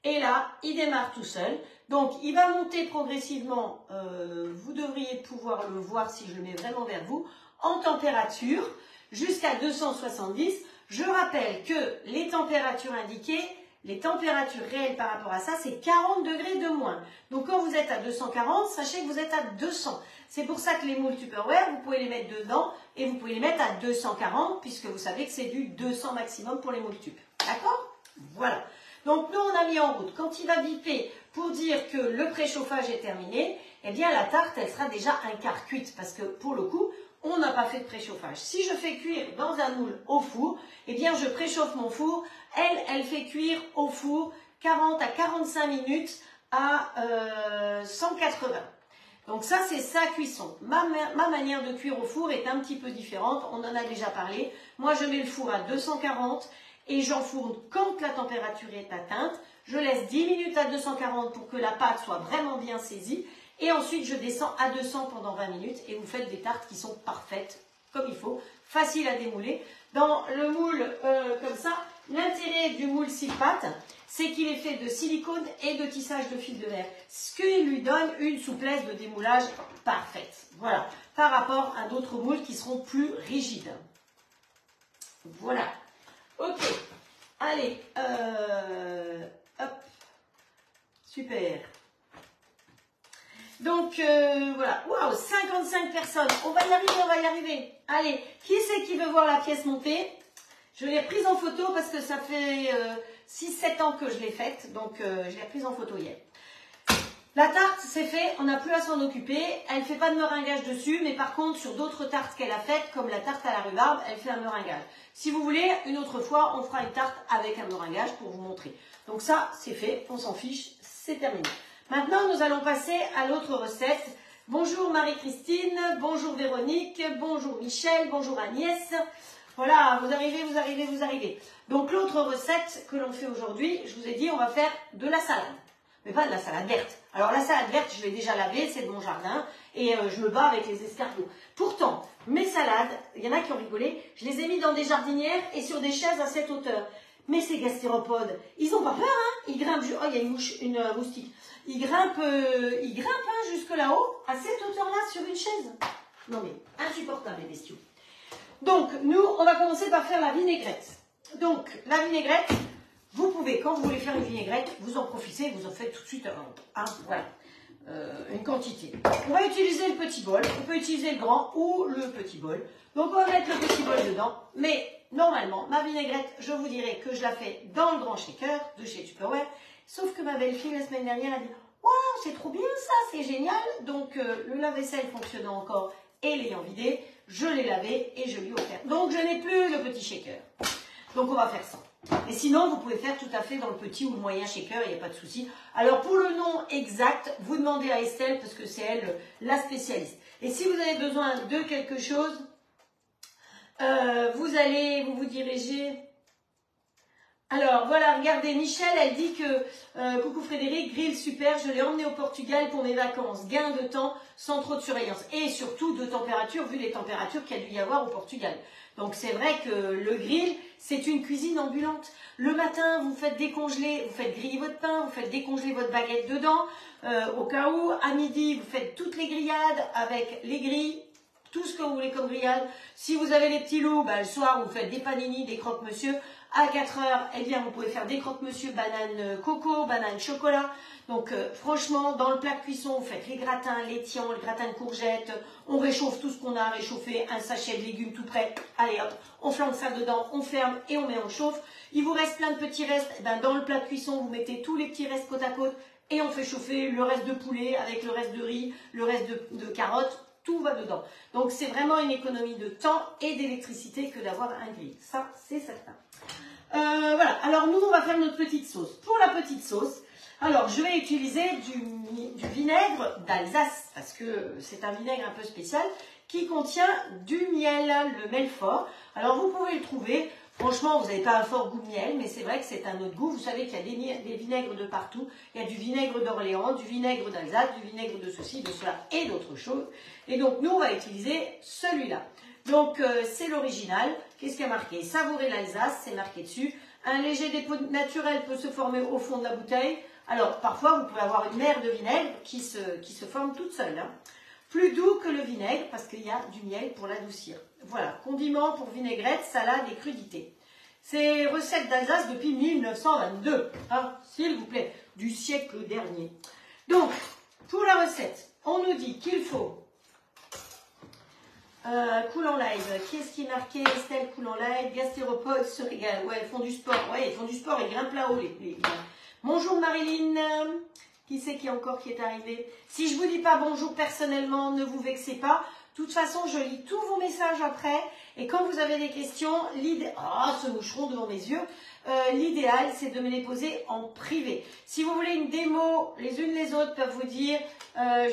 Et là, il démarre tout seul. Donc, il va monter progressivement, vous devriez pouvoir le voir si je le mets vraiment vers vous, en température jusqu'à 270. Je rappelle que les températures indiquées, les températures réelles par rapport à ça, c'est 40 degrés de moins. Donc, quand vous êtes à 240, sachez que vous êtes à 200. C'est pour ça que les moules Tupperware, vous pouvez les mettre dedans et vous pouvez les mettre à 240 puisque vous savez que c'est du 200 maximum pour les moules Tup. D'accord? Voilà. Donc, nous, on a mis en route. Quand il va biper pour dire que le préchauffage est terminé, eh bien, la tarte, elle sera déjà un quart cuite parce que, pour le coup, on n'a pas fait de préchauffage. Si je fais cuire dans un moule au four, eh bien, je préchauffe mon four. Elle fait cuire au four 40 à 45 minutes à 180. Donc ça, c'est sa cuisson. Ma manière de cuire au four est un petit peu différente. On en a déjà parlé. Moi, je mets le four à 240 et j'enfourne quand la température est atteinte. Je laisse 10 minutes à 240 pour que la pâte soit vraiment bien saisie. Et ensuite, je descends à 200 pendant 20 minutes et vous faites des tartes qui sont parfaites, comme il faut, faciles à démouler. Dans le moule comme ça, l'intérêt du moule Silpat, c'est qu'il est fait de silicone et de tissage de fil de verre, ce qui lui donne une souplesse de démoulage parfaite. Voilà, par rapport à d'autres moules qui seront plus rigides. Voilà. Ok. Allez. Hop. Super. Donc, voilà. Waouh, 55 personnes. On va y arriver, on va y arriver. Allez, qui c'est qui veut voir la pièce montée? Je l'ai prise en photo parce que ça fait 6-7 ans que je l'ai faite. Donc, je l'ai prise en photo hier. La tarte, c'est fait, on n'a plus à s'en occuper. Elle ne fait pas de meringuage dessus, mais par contre, sur d'autres tartes qu'elle a faites, comme la tarte à la rhubarbe, elle fait un meringuage. Si vous voulez, une autre fois, on fera une tarte avec un meringuage pour vous montrer. Donc ça, c'est fait, on s'en fiche, c'est terminé. Maintenant, nous allons passer à l'autre recette. Bonjour Marie-Christine, bonjour Véronique, bonjour Michel, bonjour Agnès. Voilà, vous arrivez, vous arrivez, vous arrivez. Donc l'autre recette que l'on fait aujourd'hui, je vous ai dit, on va faire de la salade. Mais pas de la salade verte. Alors la salade verte, je l'ai déjà lavée, c'est de mon jardin, et je me bats avec les escargots. Pourtant, mes salades, il y en a qui ont rigolé, je les ai mis dans des jardinières et sur des chaises à cette hauteur. Mais ces gastéropodes, ils n'ont pas peur, hein. Ils grimpent, oh il y a une moustique. Ils grimpent hein, jusque là-haut, à cette hauteur-là, sur une chaise. Non mais, insupportable les bestiaux. Donc, nous, on va commencer par faire la vinaigrette. Donc, la vinaigrette, vous pouvez, quand vous voulez faire une vinaigrette, vous en profitez, vous en faites tout de suite voilà, une quantité. On va utiliser le petit bol, on peut utiliser le grand ou le petit bol. Donc on va mettre le petit bol dedans, mais normalement, ma vinaigrette, je vous dirais que je la fais dans le grand shaker de chez Tupperware, sauf que ma belle-fille, la semaine dernière, a dit « Waouh, c'est trop bien ça, c'est génial !» Donc le lave-vaisselle fonctionnant encore et l'ayant vidé, je l'ai lavé et je lui ai offert. Donc je n'ai plus le petit shaker. Donc on va faire ça. Et sinon, vous pouvez faire tout à fait dans le petit ou le moyen shaker, il n'y a pas de souci. Alors pour le nom exact, vous demandez à Estelle parce que c'est elle la spécialiste. Et si vous avez besoin de quelque chose, vous vous diriger. Alors voilà, regardez, Michel, elle dit que coucou Frédéric, grill super, je l'ai emmené au Portugal pour mes vacances. Gain de temps sans trop de surveillance. Et surtout de température, vu les températures qu'il y a dû y avoir au Portugal. Donc c'est vrai que le grill, c'est une cuisine ambulante. Le matin, vous faites décongeler, vous faites griller votre pain, vous faites décongeler votre baguette dedans, au cas où. À midi, vous faites toutes les grillades avec les grilles, tout ce que vous voulez comme grillade. Si vous avez les petits loups, le soir, vous faites des panini, des croque-monsieur. À 4 heures, eh bien, vous pouvez faire des croque-monsieur banane coco, banane chocolat. Donc, franchement, dans le plat de cuisson, vous faites les gratins, les tiens, le gratin de courgettes. On réchauffe tout ce qu'on a à réchauffer, un sachet de légumes tout prêt. Allez hop, on flanque ça dedans, on ferme et on met en chauffe. Il vous reste plein de petits restes. Eh ben, dans le plat de cuisson, vous mettez tous les petits restes côte à côte et on fait chauffer le reste de poulet avec le reste de riz, le reste de carottes. Tout va dedans. Donc, c'est vraiment une économie de temps et d'électricité que d'avoir un grill. Ça, c'est certain. Voilà. Alors, nous, on va faire notre petite sauce. Pour la petite sauce, alors, je vais utiliser du vinaigre d'Alsace parce que c'est un vinaigre un peu spécial qui contient du miel, le Melfort. Alors, vous pouvez le trouver. Franchement, vous n'avez pas un fort goût de miel, mais c'est vrai que c'est un autre goût. Vous savez qu'il y a des vinaigres de partout. Il y a du vinaigre d'Orléans, du vinaigre d'Alsace, du vinaigre de ceci, de cela et d'autres choses. Et donc, nous, on va utiliser celui-là. Donc, c'est l'original. Qu'est-ce qu'il y a marqué? Savourer l'Alsace, c'est marqué dessus. Un léger dépôt naturel peut se former au fond de la bouteille. Alors, parfois, vous pouvez avoir une mer de vinaigre qui se forme toute seule. Hein. Plus doux que le vinaigre, parce qu'il y a du miel pour l'adoucir. Voilà, condiments pour vinaigrette, salade et crudité. C'est recette d'Alsace depuis 1922, hein, s'il vous plaît, du siècle dernier. Donc, pour la recette, on nous dit qu'il faut cool en live. Qui est-ce qui est marqué? Estelle, cool en live. Gastéropodes se régale. Ouais, ils font du sport. Ouais, ils font du sport, ils grimpent là-haut. Bonjour Marilyn. Qui c'est qui est arrivé? Si je vous dis pas bonjour personnellement, ne vous vexez pas. De toute façon, je lis tous vos messages après. Et quand vous avez des questions, ce moucheron devant mes yeux. L'idéal, c'est de me les poser en privé. Si vous voulez une démo, les unes les autres peuvent vous dire,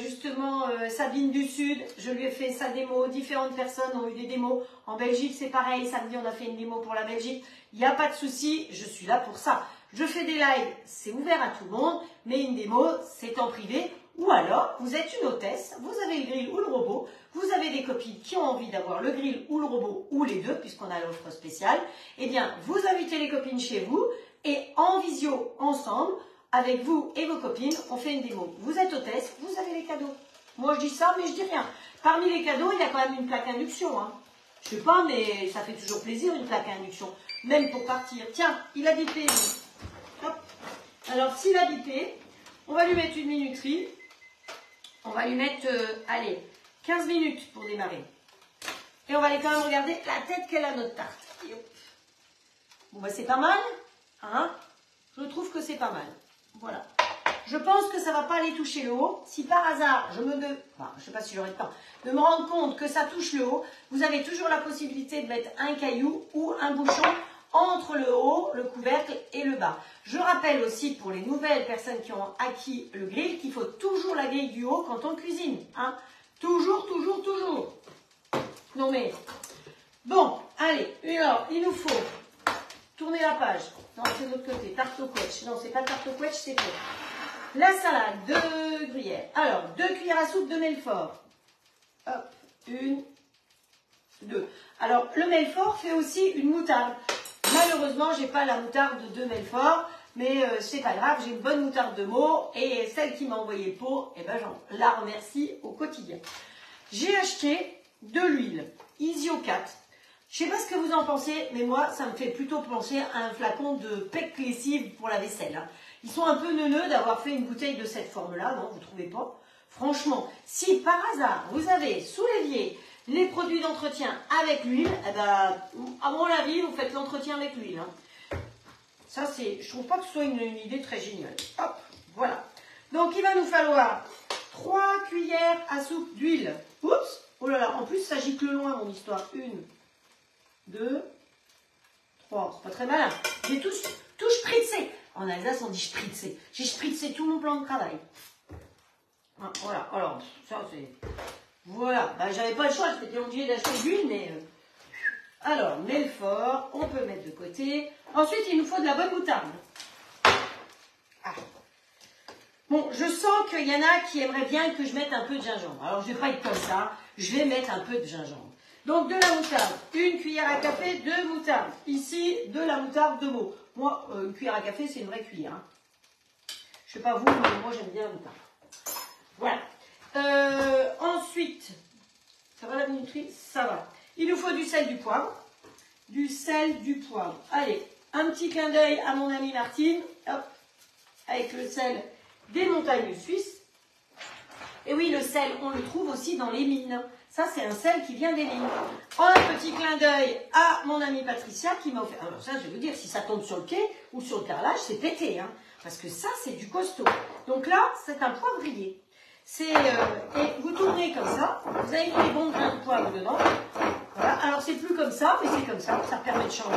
justement, Sabine du Sud, je lui ai fait sa démo. Différentes personnes ont eu des démos. En Belgique, c'est pareil. Samedi, on a fait une démo pour la Belgique. Il n'y a pas de souci, je suis là pour ça. Je fais des lives, c'est ouvert à tout le monde, mais une démo, c'est en privé. Ou alors, vous êtes une hôtesse, vous avez le grill ou le robot, vous avez des copines qui ont envie d'avoir le grill ou le robot, ou les deux, puisqu'on a l'offre spéciale. Eh bien, vous invitez les copines chez vous, et en visio, ensemble, avec vous et vos copines, on fait une démo. Vous êtes hôtesse, vous avez les cadeaux. Moi, je dis ça, mais je dis rien. Parmi les cadeaux, il y a quand même une plaque induction. Hein. Je sais pas, mais ça fait toujours plaisir, une plaque induction. Même pour partir. Tiens, il a bipé. Hop. Alors, s'il a bipé, on va lui mettre une minuterie. On va lui mettre, allez, 15 minutes pour démarrer. Et on va aller quand même regarder la tête qu'elle a, notre tarte. Bon, bah, c'est pas mal. Hein? Je trouve que c'est pas mal. Voilà. Je pense que ça ne va pas aller toucher le haut. Si par hasard, je ne sais pas si j'aurai le temps de me rendre compte que ça touche le haut, vous avez toujours la possibilité de mettre un caillou ou un bouchon entre le haut, le couvercle et le bas. Je rappelle aussi pour les nouvelles personnes qui ont acquis le grill qu'il faut toujours la grille du haut quand on cuisine. Hein. Toujours, toujours, toujours. Non mais, bon, allez, alors, il nous faut tourner la page. Non, c'est de l'autre côté, tarte au quetch. Non, c'est pas tarte au quetch, c'est quoi? La salade, 2 gruyères. Alors, 2 cuillères à soupe de Melfort. Hop, 1, 2. Alors, le Melfort fait aussi une moutarde. Malheureusement, j'ai pas la moutarde de Melfort, mais c'est pas grave, j'ai une bonne moutarde de Meaux et celle qui m'a envoyé le pot, eh ben, j'en la remercie au quotidien. J'ai acheté de l'huile Isio 4. Je sais pas ce que vous en pensez, mais moi, ça me fait plutôt penser à un flacon de PEC lessive pour la vaisselle. Hein. Ils sont un peu neuneux d'avoir fait une bouteille de cette forme-là, non, vous trouvez pas? Franchement, si par hasard, vous avez sous l'évier les produits d'entretien avec l'huile, eh ben, à mon avis, vous faites l'entretien avec l'huile. Hein. Ça, je trouve pas que ce soit une idée très géniale. Hop, voilà. Donc, il va nous falloir 3 cuillères à soupe d'huile. Oups, oh là là, en plus, ça gicle loin, mon histoire. 1, 2, 3. C'est pas très malin. J'ai tout spritzé. En Alsace, on dit spritzé. J'ai spritzé tout mon plan de travail. Voilà, alors, ça, c'est... Voilà, ben, j'avais pas le choix, j'étais obligée d'acheter de l'huile, mais... Alors, Melfort, on peut mettre de côté. Ensuite, il nous faut de la bonne moutarde. Ah. Bon, je sens qu'il y en a qui aimeraient bien que je mette un peu de gingembre. Alors, je ne vais pas être comme ça, je vais mettre un peu de gingembre. Donc, de la moutarde, 1 cuillère à café de moutarde. Ici, de la moutarde de Meaux. Moi, une cuillère à café, c'est une vraie cuillère. Hein. Je ne sais pas vous, mais moi, j'aime bien la moutarde. Voilà. Ensuite, ça va la minuterie? Ça va. Il nous faut du sel, du poivre. Du sel, du poivre. Allez, un petit clin d'œil à mon amie Martine. Hop, avec le sel des montagnes suisses. Et oui, le sel, on le trouve aussi dans les mines. Ça, c'est un sel qui vient des mines. Un petit clin d'œil à mon amie Patricia qui m'a offert. Alors ça, je vais vous dire, si ça tombe sur le quai ou sur le carrelage, c'est pété. Hein, parce que ça, c'est du costaud. Donc là, c'est un poivrier. Et vous tournez comme ça, vous avez mis les bons grains de poivre dedans. Voilà. Alors c'est plus comme ça, mais c'est comme ça permet de changer.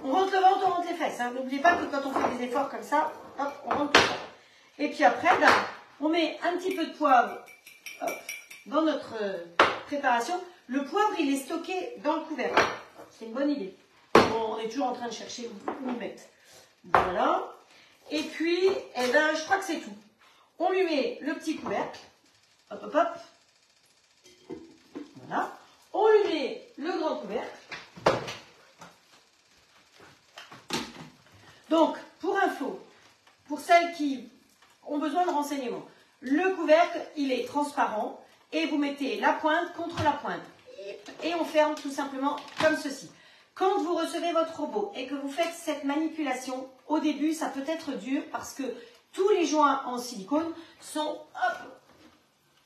On rentre le ventre, on rentre les fesses. Hein. N'oubliez pas que quand on fait des efforts comme ça, hop, on rentre tout ça. Et puis après, ben, on met un petit peu de poivre hop, dans notre préparation. Le poivre, il est stocké dans le couvercle. C'est une bonne idée. Bon, on est toujours en train de chercher où le mettre. Voilà. Et puis, eh ben, je crois que c'est tout. On lui met le petit couvercle, hop, hop, hop, voilà. On lui met le grand couvercle. Donc, pour info, pour celles qui ont besoin de renseignements, le couvercle, il est transparent et vous mettez la pointe contre la pointe. Et on ferme tout simplement comme ceci. Quand vous recevez votre robot et que vous faites cette manipulation, au début, ça peut être dur parce que tous les joints en silicone sont, hop,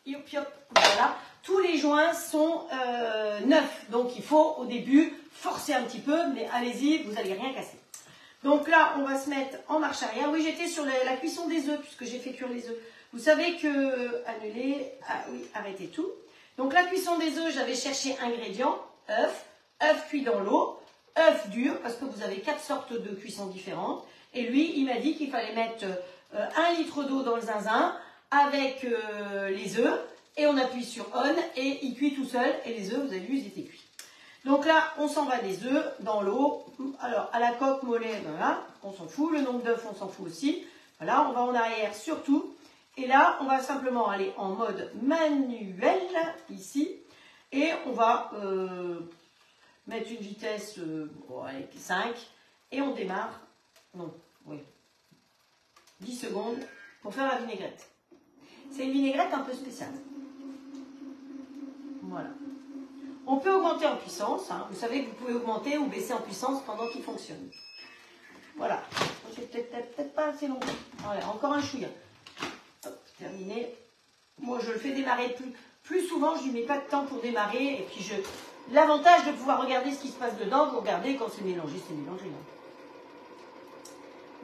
yop, yop, voilà, tous les joints sont neufs. Donc, il faut, au début, forcer un petit peu, mais allez-y, vous n'allez rien casser. Donc là, on va se mettre en marche arrière. Oui, j'étais sur la cuisson des œufs, puisque j'ai fait cuire les œufs. Vous savez que, annuler, ah oui, arrêtez tout. Donc, la cuisson des œufs, j'avais cherché ingrédients, œufs cuits dans l'eau, œufs durs, parce que vous avez 4 sortes de cuissons différentes. Et lui, il m'a dit qu'il fallait mettre 1 litre d'eau dans le zinzin avec les œufs et on appuie sur on et il cuit tout seul et les œufs, vous avez vu, ils étaient cuits. Donc là, on s'en va des œufs dans l'eau. Alors, à la coque, mollet, voilà, on s'en fout. Le nombre d'œufs, on s'en fout aussi. Voilà, on va en arrière surtout. Et là, on va simplement aller en mode manuel, ici. Et on va mettre une vitesse 5 et on démarre. Non, oui. 10 secondes pour faire la vinaigrette. C'est une vinaigrette un peu spéciale. Voilà. On peut augmenter en puissance. Hein. Vous savez que vous pouvez augmenter ou baisser en puissance pendant qu'il fonctionne. Voilà. C'est peut-être pas assez long. Voilà, encore un chouïa. Hop, terminé. Moi, je le fais démarrer plus souvent. Je ne lui mets pas de temps pour démarrer. Et puis, l'avantage de pouvoir regarder ce qui se passe dedans, vous regardez quand c'est mélangé, c'est mélangé. Hein.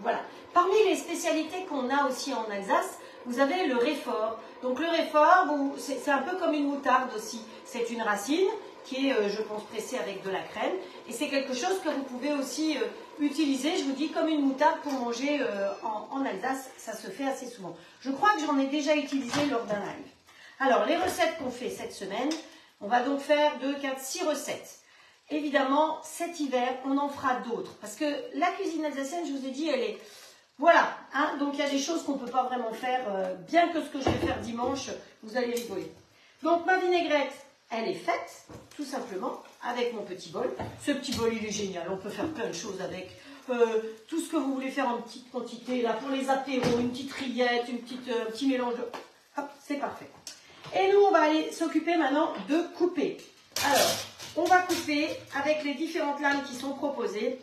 Voilà. Parmi les spécialités qu'on a aussi en Alsace, vous avez le réfort. Donc le réfort, c'est un peu comme une moutarde aussi. C'est une racine qui est, je pense, pressée avec de la crème. Et c'est quelque chose que vous pouvez aussi utiliser, je vous dis, comme une moutarde pour manger en Alsace. Ça se fait assez souvent. Je crois que j'en ai déjà utilisé lors d'un live. Alors, les recettes qu'on fait cette semaine, on va donc faire 2, 4, 6 recettes. Évidemment, cet hiver, on en fera d'autres. Parce que la cuisine alsacienne, je vous ai dit, elle est... Voilà, hein, donc il y a des choses qu'on ne peut pas vraiment faire, bien que ce que je vais faire dimanche, vous allez rigoler. Donc ma vinaigrette, elle est faite, tout simplement, avec mon petit bol. Ce petit bol, il est génial, on peut faire plein de choses avec. Tout ce que vous voulez faire en petite quantité, là, pour les apéros, une petite rillette, un petit mélange de... Hop, c'est parfait. Et nous, on va aller s'occuper maintenant de couper. Alors, on va couper avec les différentes lames qui sont proposées.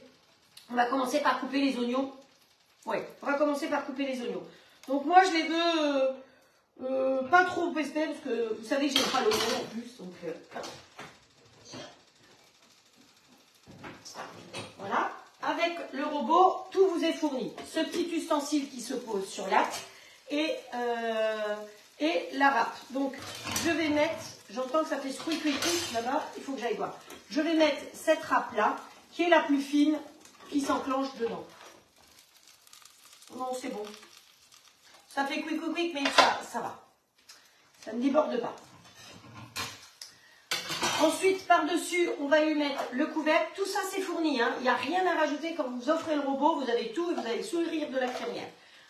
On va commencer par couper les oignons. Oui, on va commencer par couper les oignons. Donc moi, je les veux pas trop épais, parce que vous savez que j'aime pas l'oignon en plus. Donc, voilà. Avec le robot, tout vous est fourni. Ce petit ustensile qui se pose sur l'axe et la râpe. Donc, je vais mettre, j'entends que ça fait squeak là-bas, il faut que j'aille voir. Je vais mettre cette râpe-là, qui est la plus fine, qui s'enclenche dedans. Non, c'est bon. Ça fait quick, mais ça va. Ça ne déborde pas. Ensuite, par-dessus, on va lui mettre le couvercle. Tout ça, c'est fourni. Hein. Il n'y a rien à rajouter. Quand vous offrez le robot, vous avez tout et vous allez sourire de la crémière.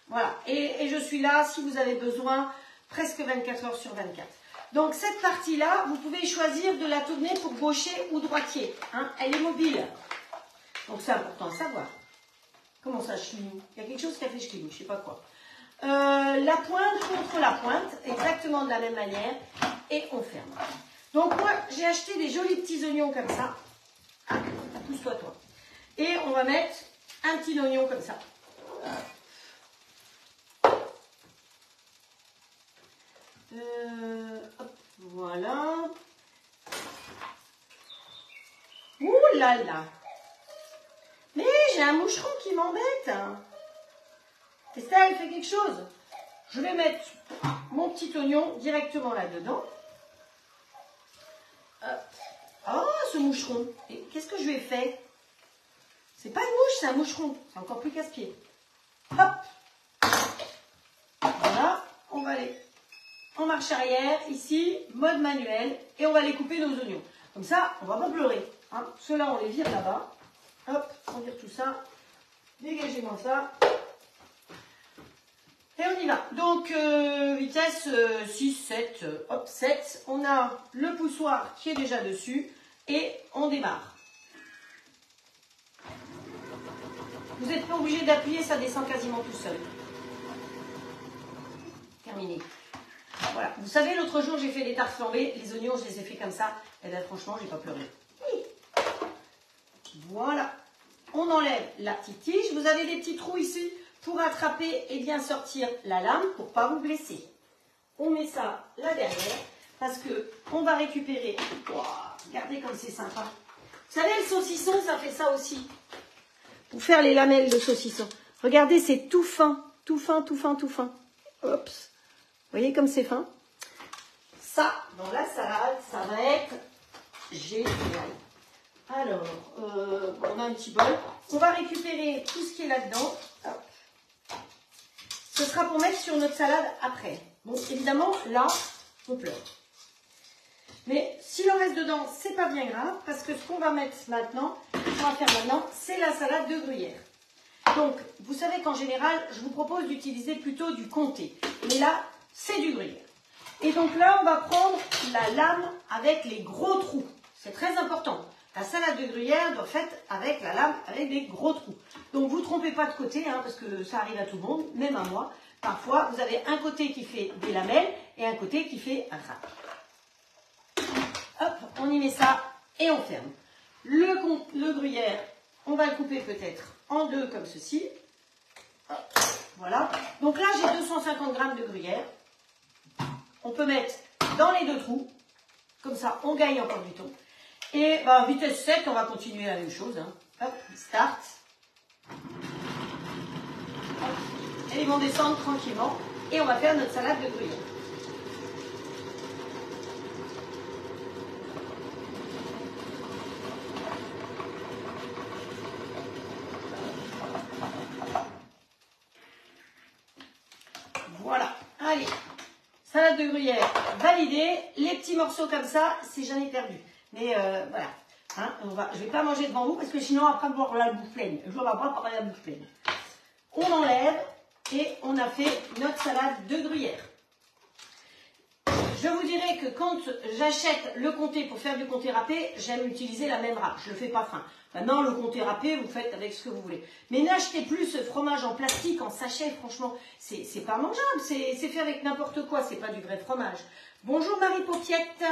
Voilà. Et je suis là, si vous avez besoin, presque 24 heures sur 24. Donc, cette partie-là, vous pouvez choisir de la tourner pour gaucher ou droitier. Hein. Elle est mobile. Donc, c'est important à savoir. Comment ça, ch'linou? Il y a quelque chose qui a fait ch'linou, je ne sais pas quoi. La pointe contre la pointe, exactement de la même manière, et on ferme. Donc moi, j'ai acheté des jolis petits oignons comme ça. Ah, pousse-toi, toi. Et on va mettre un petit oignon comme ça. Hop, voilà. Ouh là là. Mais j'ai un moucheron qui m'embête. Estelle, fais quelque chose. Je vais mettre mon petit oignon directement là-dedans. Oh, ce moucheron. Et qu'est-ce que je lui ai fait? C'est pas une mouche, c'est un moucheron. C'est encore plus casse-pied. Hop. Voilà. On va aller en marche arrière, ici, mode manuel. Et on va aller couper nos oignons. Comme ça, on va pas pleurer. Hein. Ceux-là, on les vire là-bas. Hop, on vire tout ça. Dégagez-moi ça. Et on y va. Donc, vitesse 6, 7, hop, 7. On a le poussoir qui est déjà dessus. Et on démarre. Vous n'êtes pas obligé d'appuyer, ça descend quasiment tout seul. Terminé. Voilà. Vous savez, l'autre jour, j'ai fait des tartes flambées. Les oignons, je les ai fait comme ça. Et bien, franchement, j'ai pas pleuré. Voilà. On enlève la petite tige. Vous avez des petits trous ici pour attraper et bien sortir la lame pour ne pas vous blesser. On met ça là derrière parce qu'on va récupérer. Wow, regardez comme c'est sympa. Vous savez, le saucisson, ça fait ça aussi. Pour faire les lamelles de saucisson. Regardez, c'est tout fin. Tout fin, tout fin, tout fin. Hop. Vous voyez comme c'est fin? Ça, dans la salade, ça va être génial. Alors, on a un petit bol. On va récupérer tout ce qui est là-dedans. Ce sera pour mettre sur notre salade après. Bon, évidemment, là, on pleure. Mais s'il en reste dedans, c'est pas bien grave, parce que ce qu'on va mettre maintenant, c'est la salade de gruyère. Donc, vous savez qu'en général, je vous propose d'utiliser plutôt du comté. Mais là, c'est du gruyère. Et donc là, on va prendre la lame avec les gros trous. C'est très important. La salade de gruyère doit être faite avec la lame avec des gros trous. Donc vous ne trompez pas de côté, hein, parce que ça arrive à tout le monde, même à moi. Parfois, vous avez un côté qui fait des lamelles et un côté qui fait un râpe. Hop, on y met ça et on ferme. Le gruyère, on va le couper peut-être en deux comme ceci. Hop, voilà. Donc là, j'ai 250 g de gruyère. On peut mettre dans les deux trous. Comme ça, on gagne encore du temps. Et bah, vitesse 7, on va continuer la même chose. Hein. Hop, start. Et ils vont descendre tranquillement. Et on va faire notre salade de gruyère. Voilà, allez, salade de gruyère validée. Les petits morceaux comme ça, c'est jamais perdu. Mais voilà, hein, je ne vais pas manger devant vous parce que sinon après avoir la bouche pleine. Je ne vais pas avoir la bouche pleine. On enlève et on a fait notre salade de gruyère. Je vous dirais que quand j'achète le comté pour faire du comté râpé, j'aime utiliser la même râpe. Je ne le fais pas fin. Maintenant, le comté râpé, vous faites avec ce que vous voulez. Mais n'achetez plus ce fromage en plastique, en sachet, franchement, c'est pas mangeable. C'est fait avec n'importe quoi, c'est pas du vrai fromage. Bonjour Marie Paupiette.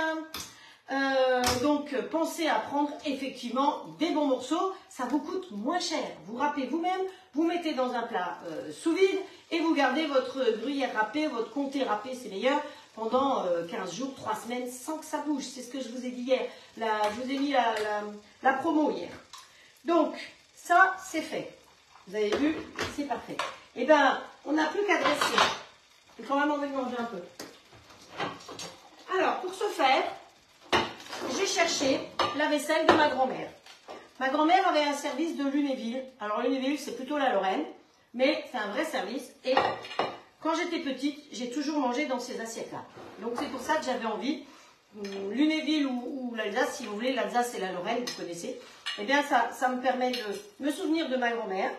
Donc, pensez à prendre effectivement des bons morceaux. Ça vous coûte moins cher. Vous râpez vous-même, vous mettez dans un plat sous vide et vous gardez votre gruyère râpée, votre comté râpé, c'est meilleur, pendant 15 jours, 3 semaines, sans que ça bouge. C'est ce que je vous ai dit hier. Je vous ai mis la promo hier. Donc, ça, c'est fait. Vous avez vu, c'est parfait. Eh bien, on n'a plus qu'à dresser. J'ai quand même envie de manger un peu. Alors, pour ce faire, j'ai cherché la vaisselle de ma grand-mère. Ma grand-mère avait un service de Lunéville. Alors, Lunéville, c'est plutôt la Lorraine, mais c'est un vrai service. Et quand j'étais petite, j'ai toujours mangé dans ces assiettes-là. Donc, c'est pour ça que j'avais envie. Lunéville ou l'Alsace, si vous voulez, l'Alsace et la Lorraine, vous connaissez. Eh bien, ça me permet de me souvenir de ma grand-mère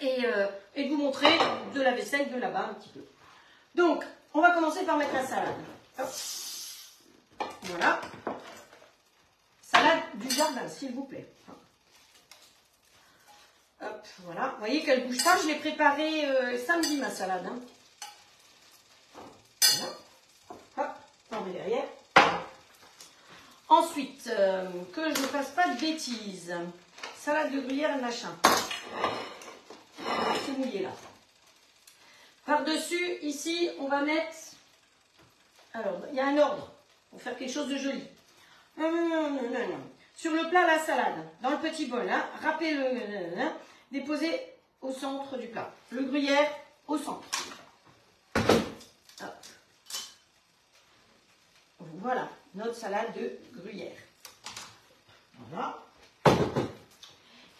et de vous montrer de la vaisselle de là-bas un petit peu. Donc, on va commencer par mettre la salade. Hop. Voilà. Salade du jardin, s'il vous plaît. Hop, voilà. Vous voyez qu'elle ne bouge pas. Je l'ai préparée samedi, ma salade. Hein. Voilà. Hop, on met derrière. Ensuite, que je ne fasse pas de bêtises. Salade de gruyère et machin. C'est mouillé là. Par-dessus, ici, on va mettre... Alors, il y a un ordre pour faire quelque chose de joli. Non. Sur le plat, la salade, dans le petit bol, hein, râpez-le, déposez au centre du plat. Le gruyère au centre. Hop. Voilà, notre salade de gruyère. Voilà.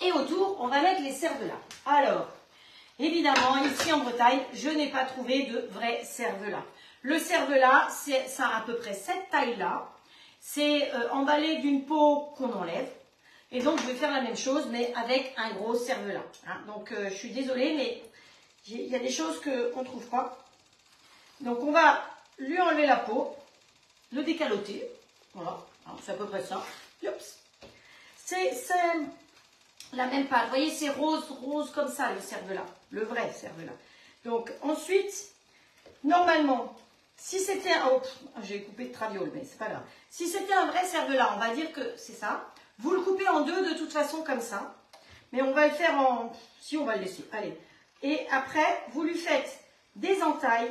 Et autour, on va mettre les cervelas. Alors, évidemment, ici en Bretagne, je n'ai pas trouvé de vrai cervelas. Le cervelas, ça a à peu près cette taille-là. C'est emballé d'une peau qu'on enlève. Et donc, je vais faire la même chose, mais avec un gros cervelas. Hein. Donc, je suis désolée, mais il y a des choses qu'on ne trouve pas. Donc, on va lui enlever la peau, le décaloter. Voilà, c'est à peu près ça. C'est la même pâte. Vous voyez, c'est rose comme ça, le cervelas. Le vrai cervelas. Donc, ensuite, normalement... Si c'était un... Oh, j'ai coupé de traviole, mais c'est pas grave. Si c'était un vrai cervelas, on va dire que c'est ça. Vous le coupez en deux de toute façon comme ça. Mais on va le faire en... Si, on va le laisser. Allez. Et après, vous lui faites des entailles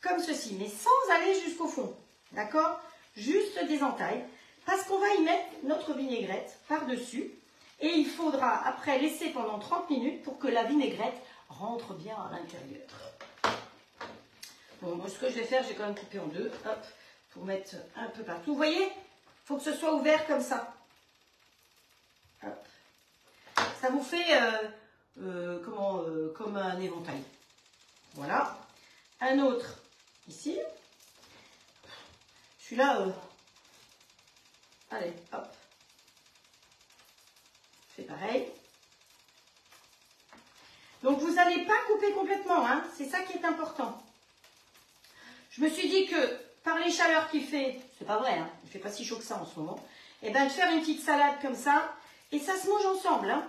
comme ceci, mais sans aller jusqu'au fond. D'accord? Juste des entailles. Parce qu'on va y mettre notre vinaigrette par-dessus. Et il faudra après laisser pendant 30 minutes pour que la vinaigrette rentre bien à l'intérieur. Bon, moi, ce que je vais faire, j'ai quand même coupé en deux, hop, pour mettre un peu partout. Vous voyez, il faut que ce soit ouvert comme ça. Hop. Ça vous fait comme un éventail. Voilà. Un autre ici. Celui-là, allez, hop. C'est pareil. Donc, vous n'allez pas couper complètement, hein. C'est ça qui est important. Je me suis dit que par les chaleurs qu'il fait, c'est pas vrai, hein, il ne fait pas si chaud que ça en ce moment, et bien de faire une petite salade comme ça, et ça se mange ensemble. Hein.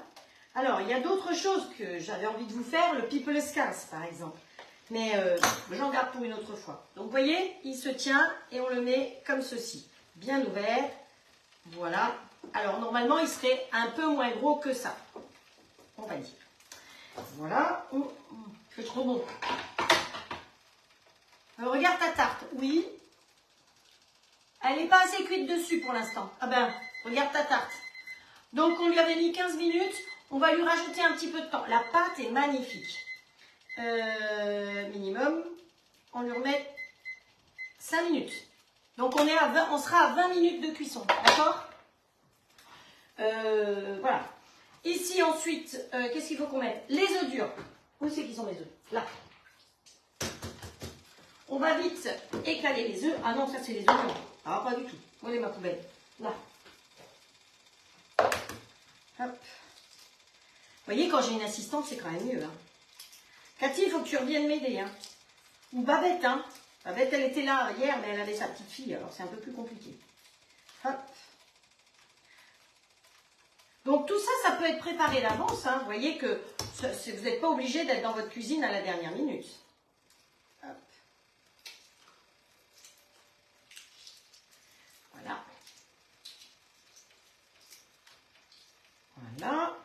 Alors, il y a d'autres choses que j'avais envie de vous faire, le pipeleskens par exemple, mais j'en garde pour une autre fois. Donc, vous voyez, il se tient et on le met comme ceci, bien ouvert, voilà. Alors, normalement, il serait un peu moins gros que ça, on va dire. Voilà, c'est trop bon. Alors, regarde ta tarte, oui. Elle n'est pas assez cuite dessus pour l'instant. Ah ben, regarde ta tarte. Donc, on lui avait mis 15 minutes. On va lui rajouter un petit peu de temps. La pâte est magnifique. minimum, on lui remet 5 minutes. Donc on sera à 20 minutes de cuisson, d'accord? Voilà. Ici ensuite, qu'est-ce qu'il faut qu'on mette? Les œufs durs. Où c'est qu'ils sont mes œufs? Là. On va vite écaler les œufs. Ah non, ça c'est les œufs blancs. Ah, pas du tout. Où est ma poubelle? Là. Hop. Vous voyez, quand j'ai une assistante, c'est quand même mieux. Hein. Cathy, il faut que tu reviennes m'aider. Hein. Ou Babette. Hein. Babette, elle était là hier, mais elle avait sa petite fille. Alors, c'est un peu plus compliqué. Hop. Donc, tout ça, ça peut être préparé d'avance. Hein. Vous voyez que vous n'êtes pas obligé d'être dans votre cuisine à la dernière minute. Hop. Voilà. Voilà.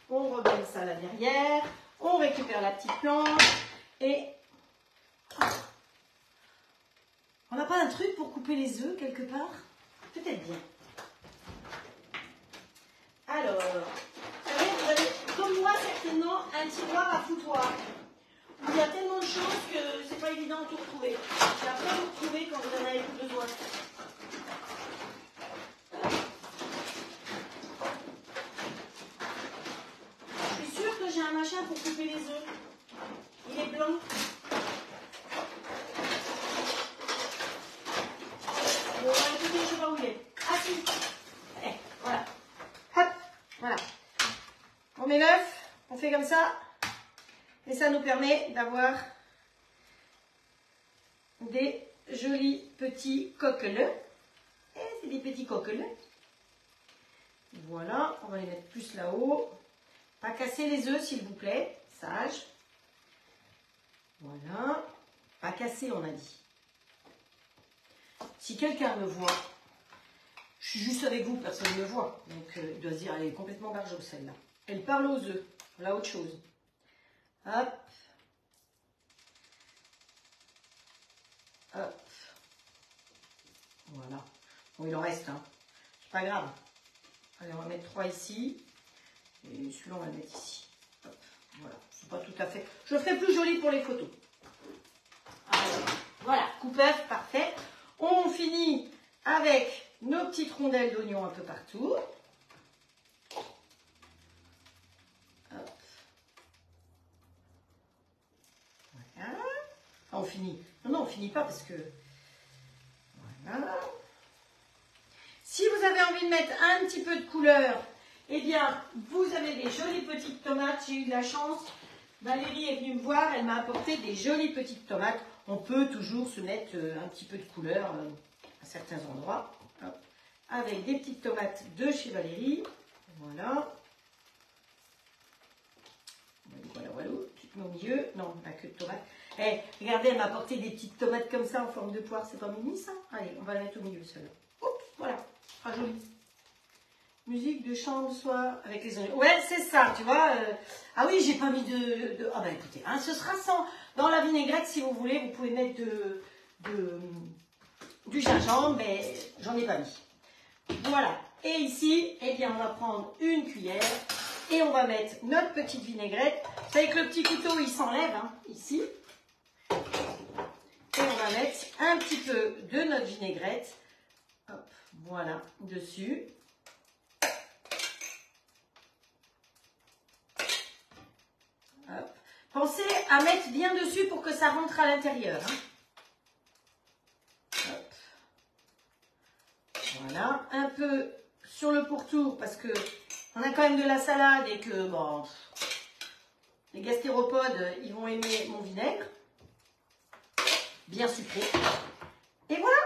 On remet ça là derrière. On récupère la petite planche. Et on n'a pas un truc pour couper les œufs quelque part? Peut-être bien. Alors, vous avez, comme moi certainement, un tiroir à foutoir. Il y a tellement de choses que c'est pas évident de tout retrouver. Et après, vous retrouvez quand vous en avez plus besoin. Je suis sûre que j'ai un machin pour couper les œufs. Il est blanc. Bon, écoutez, je sais pas où il est. Ah si. Allez, voilà. Hop, voilà. On met l'œuf, on fait comme ça. Et ça nous permet d'avoir des jolis petits coquelets. Et c'est des petits coquelets. Voilà, on va les mettre plus là-haut. Pas casser les œufs, s'il vous plaît. Sage. Voilà. Pas casser, on a dit. Si quelqu'un me voit, je suis juste avec vous, personne ne me voit. Donc, il doit se dire, elle est complètement barjot, celle-là. Elle parle aux œufs. Voilà autre chose. Hop. Hop. Voilà. Bon, il en reste, hein. C'est pas grave. Allez, on va mettre 3 ici. Et celui-là, on va le mettre ici. Hop. Voilà. C'est pas tout à fait. Je le ferai plus joli pour les photos. Alors, voilà. Coupe-œuf, parfait. On finit avec nos petites rondelles d'oignons un peu partout. Hop. Voilà. Ah, on finit. Non, non, on finit pas parce que... Voilà. Si vous avez envie de mettre un petit peu de couleur, eh bien, vous avez des jolies petites tomates. J'ai eu de la chance. Valérie est venue me voir. Elle m'a apporté des jolies petites tomates. On peut toujours se mettre un petit peu de couleur à certains endroits. Hop. Avec des petites tomates de chez Valérie. Voilà. Voilà, voilà. Tu te mets au milieu. Non, on n'a que de tomates. Eh, regardez, elle m'a apporté des petites tomates comme ça en forme de poire. C'est pas mini, ça? Allez, on va la mettre au milieu, celle-là. Oups, voilà. Ah, joli. Musique de chambre, soit avec les oignons. Ouais, c'est ça, tu vois. Ah oui, j'ai pas mis de... Ah ben écoutez, hein, ce sera sans... Dans la vinaigrette, si vous voulez, vous pouvez mettre du gingembre, mais j'en ai pas mis. Voilà. Et ici, eh bien, on va prendre une cuillère et on va mettre notre petite vinaigrette. Vous savez que le petit couteau, il s'enlève, hein, ici. Et on va mettre un petit peu de notre vinaigrette. Hop, voilà, dessus. Hop. Pensez à mettre bien dessus pour que ça rentre à l'intérieur. Hein. Voilà, un peu sur le pourtour parce que on a quand même de la salade et que bon, les gastéropodes, ils vont aimer mon vinaigre. Bien sucré. Et voilà.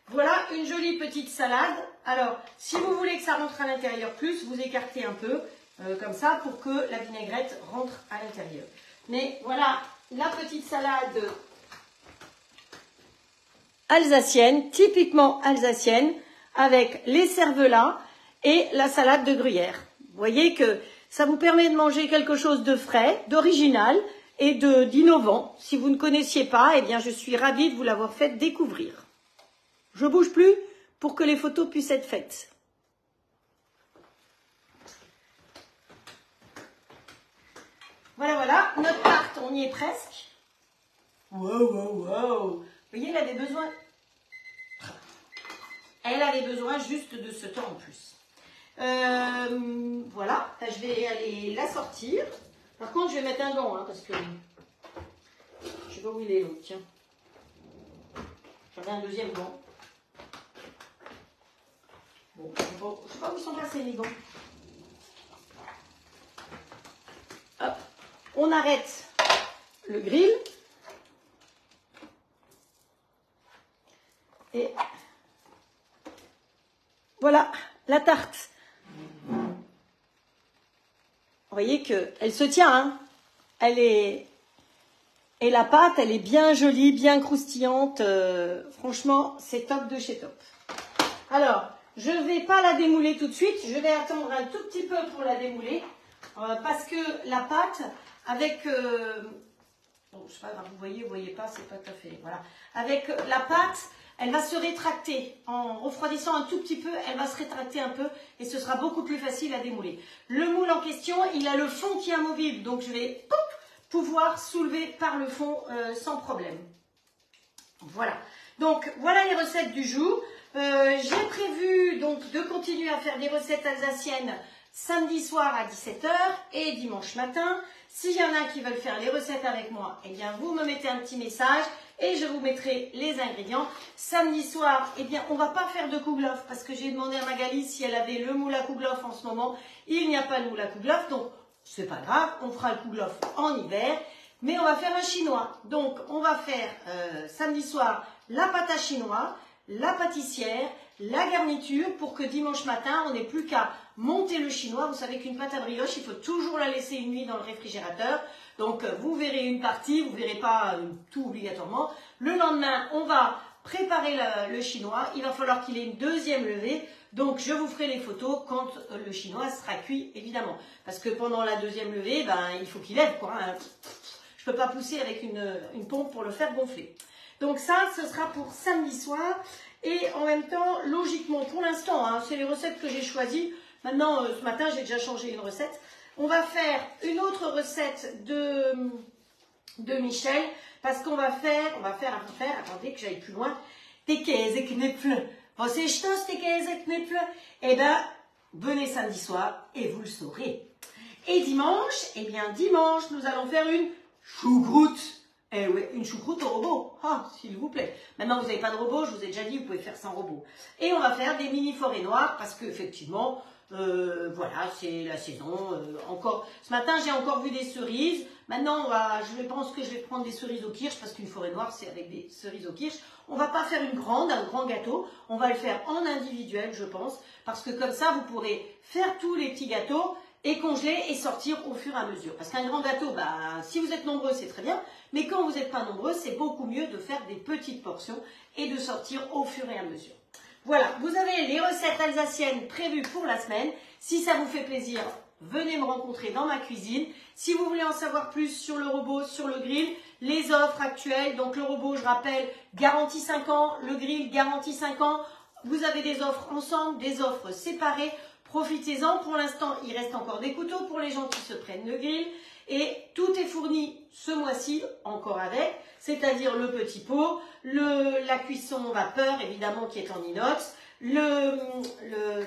Voilà une jolie petite salade. Alors, si vous voulez que ça rentre à l'intérieur plus, vous écartez un peu, comme ça, pour que la vinaigrette rentre à l'intérieur. Mais voilà, la petite salade alsacienne, typiquement alsacienne, avec les cervelas et la salade de gruyère. Vous voyez que ça vous permet de manger quelque chose de frais, d'original et d'innovant. Si vous ne connaissiez pas, eh bien, je suis ravie de vous l'avoir fait découvrir. Je ne bouge plus pour que les photos puissent être faites. Voilà, voilà, notre tarte, on y est presque. Wow, wow, wow. Vous voyez, elle avait besoin... Elle avait besoin juste de ce temps en plus. Voilà, je vais aller la sortir. Par contre, je vais mettre un gant, hein, parce que... Je sais pas où il est l'autre, tiens. J'en ai un deuxième gant. Bon, je sais pas où ils sont passés les gants. Hop, on arrête le grill. Et voilà, la tarte. Vous voyez qu'elle se tient, hein. Elle est... Et la pâte, elle est bien jolie, bien croustillante. Franchement, c'est top de chez top. Alors, je ne vais pas la démouler tout de suite. Je vais attendre un tout petit peu pour la démouler. Parce que la pâte, avec... bon, je sais pas, vous voyez pas, c'est pas tout à fait... Voilà. Avec la pâte, elle va se rétracter. En refroidissant un tout petit peu, elle va se rétracter un peu. Et ce sera beaucoup plus facile à démouler. Le moule en question, il a le fond qui est amovible. Donc, je vais... pouvoir soulever par le fond sans problème. Voilà. Donc, voilà les recettes du jour. J'ai prévu donc de continuer à faire des recettes alsaciennes samedi soir à 17 h et dimanche matin. S'il y en a qui veulent faire les recettes avec moi, eh bien, vous me mettez un petit message et je vous mettrai les ingrédients. Samedi soir, eh bien, on ne va pas faire de kouglof parce que j'ai demandé à Magali si elle avait le moule à kouglof en ce moment. Il n'y a pas de moule à kouglof, donc c'est pas grave, on fera le kouglof en hiver, mais on va faire un chinois. Donc, on va faire samedi soir la pâte à chinois, la pâtissière, la garniture, pour que dimanche matin, on n'ait plus qu'à monter le chinois. Vous savez qu'une pâte à brioche, il faut toujours la laisser une nuit dans le réfrigérateur. Donc, vous verrez une partie, vous ne verrez pas tout obligatoirement. Le lendemain, on va préparer le chinois. Il va falloir qu'il ait une deuxième levée. Donc, je vous ferai les photos quand le chinois sera cuit, évidemment. Parce que pendant la deuxième levée, ben, il faut qu'il lève, quoi. Hein. Je ne peux pas pousser avec une pompe pour le faire gonfler. Donc ça, ce sera pour samedi soir. Et en même temps, logiquement, pour l'instant, hein, c'est les recettes que j'ai choisies. Maintenant, ce matin, j'ai déjà changé une recette. On va faire une autre recette de Michel. Parce qu'on va faire, attendez que j'aille plus loin, des Käseknäpfle. Was ist das, die Käseknäpfle? Eh bien, venez samedi soir et vous le saurez. Et dimanche, eh bien dimanche, nous allons faire une choucroute. Eh oui, une choucroute au robot. Ah, s'il vous plaît. Maintenant, vous n'avez pas de robot, je vous ai déjà dit, vous pouvez faire sans robot. Et on va faire des mini forêts noires parce qu'effectivement, voilà, c'est la saison. Encore, ce matin, j'ai encore vu des cerises. Maintenant, je pense que je vais prendre des cerises aux kirsch parce qu'une forêt noire, c'est avec des cerises aux kirsch. On ne va pas faire un grand gâteau. On va le faire en individuel, je pense. Parce que comme ça, vous pourrez faire tous les petits gâteaux et congeler et sortir au fur et à mesure. Parce qu'un grand gâteau, bah, si vous êtes nombreux, c'est très bien. Mais quand vous n'êtes pas nombreux, c'est beaucoup mieux de faire des petites portions et de sortir au fur et à mesure. Voilà, vous avez les recettes alsaciennes prévues pour la semaine. Si ça vous fait plaisir, venez me rencontrer dans ma cuisine. Si vous voulez en savoir plus sur le robot, sur le grill, les offres actuelles. Donc le robot, je rappelle, garantie 5 ans. Le grill, garantie 5 ans. Vous avez des offres ensemble, des offres séparées. Profitez-en. Pour l'instant, il reste encore des couteaux pour les gens qui se prennent le grill. Et tout est fourni ce mois-ci, encore avec, c'est-à-dire le petit pot, la cuisson vapeur, évidemment, qui est en inox,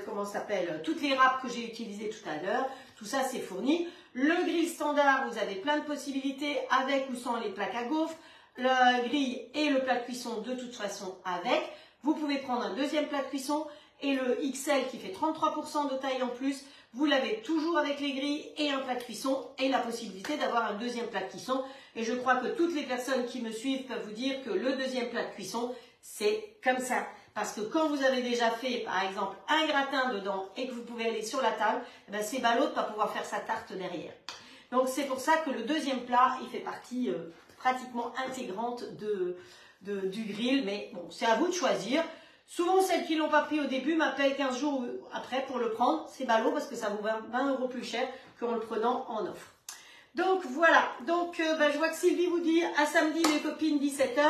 comment ça s'appelle, toutes les râpes que j'ai utilisées tout à l'heure, tout ça c'est fourni. Le grill standard, vous avez plein de possibilités avec ou sans les plaques à gaufres, la grille et le plat de cuisson de toute façon avec. Vous pouvez prendre un deuxième plat de cuisson et le XL qui fait 33% de taille en plus. Vous l'avez toujours avec les grilles et un plat de cuisson et la possibilité d'avoir un deuxième plat de cuisson. Et je crois que toutes les personnes qui me suivent peuvent vous dire que le deuxième plat de cuisson, c'est comme ça. Parce que quand vous avez déjà fait, par exemple, un gratin dedans et que vous pouvez aller sur la table, eh ben c'est ballot de ne pas pouvoir faire sa tarte derrière. Donc c'est pour ça que le deuxième plat, il fait partie pratiquement intégrante du grill. Mais bon, c'est à vous de choisir. Souvent, celles qui ne l'ont pas pris au début m'appellent 15 jours après pour le prendre. C'est ballot parce que ça vous va 20 € plus cher qu'en le prenant en offre. Donc voilà, donc je vois que Sylvie vous dit à samedi les copines 17 h.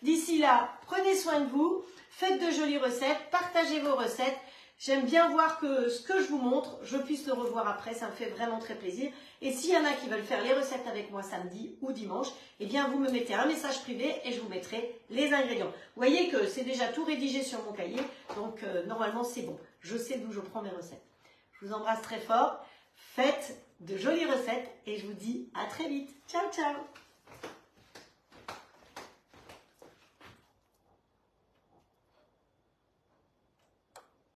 D'ici là, prenez soin de vous, faites de jolies recettes, partagez vos recettes. J'aime bien voir que ce que je vous montre, je puisse le revoir après, ça me fait vraiment très plaisir. Et s'il y en a qui veulent faire les recettes avec moi samedi ou dimanche, eh bien vous me mettez un message privé et je vous mettrai les ingrédients. Vous voyez que c'est déjà tout rédigé sur mon cahier, donc normalement c'est bon. Je sais d'où je prends mes recettes. Je vous embrasse très fort, faites de jolies recettes et je vous dis à très vite. Ciao, ciao!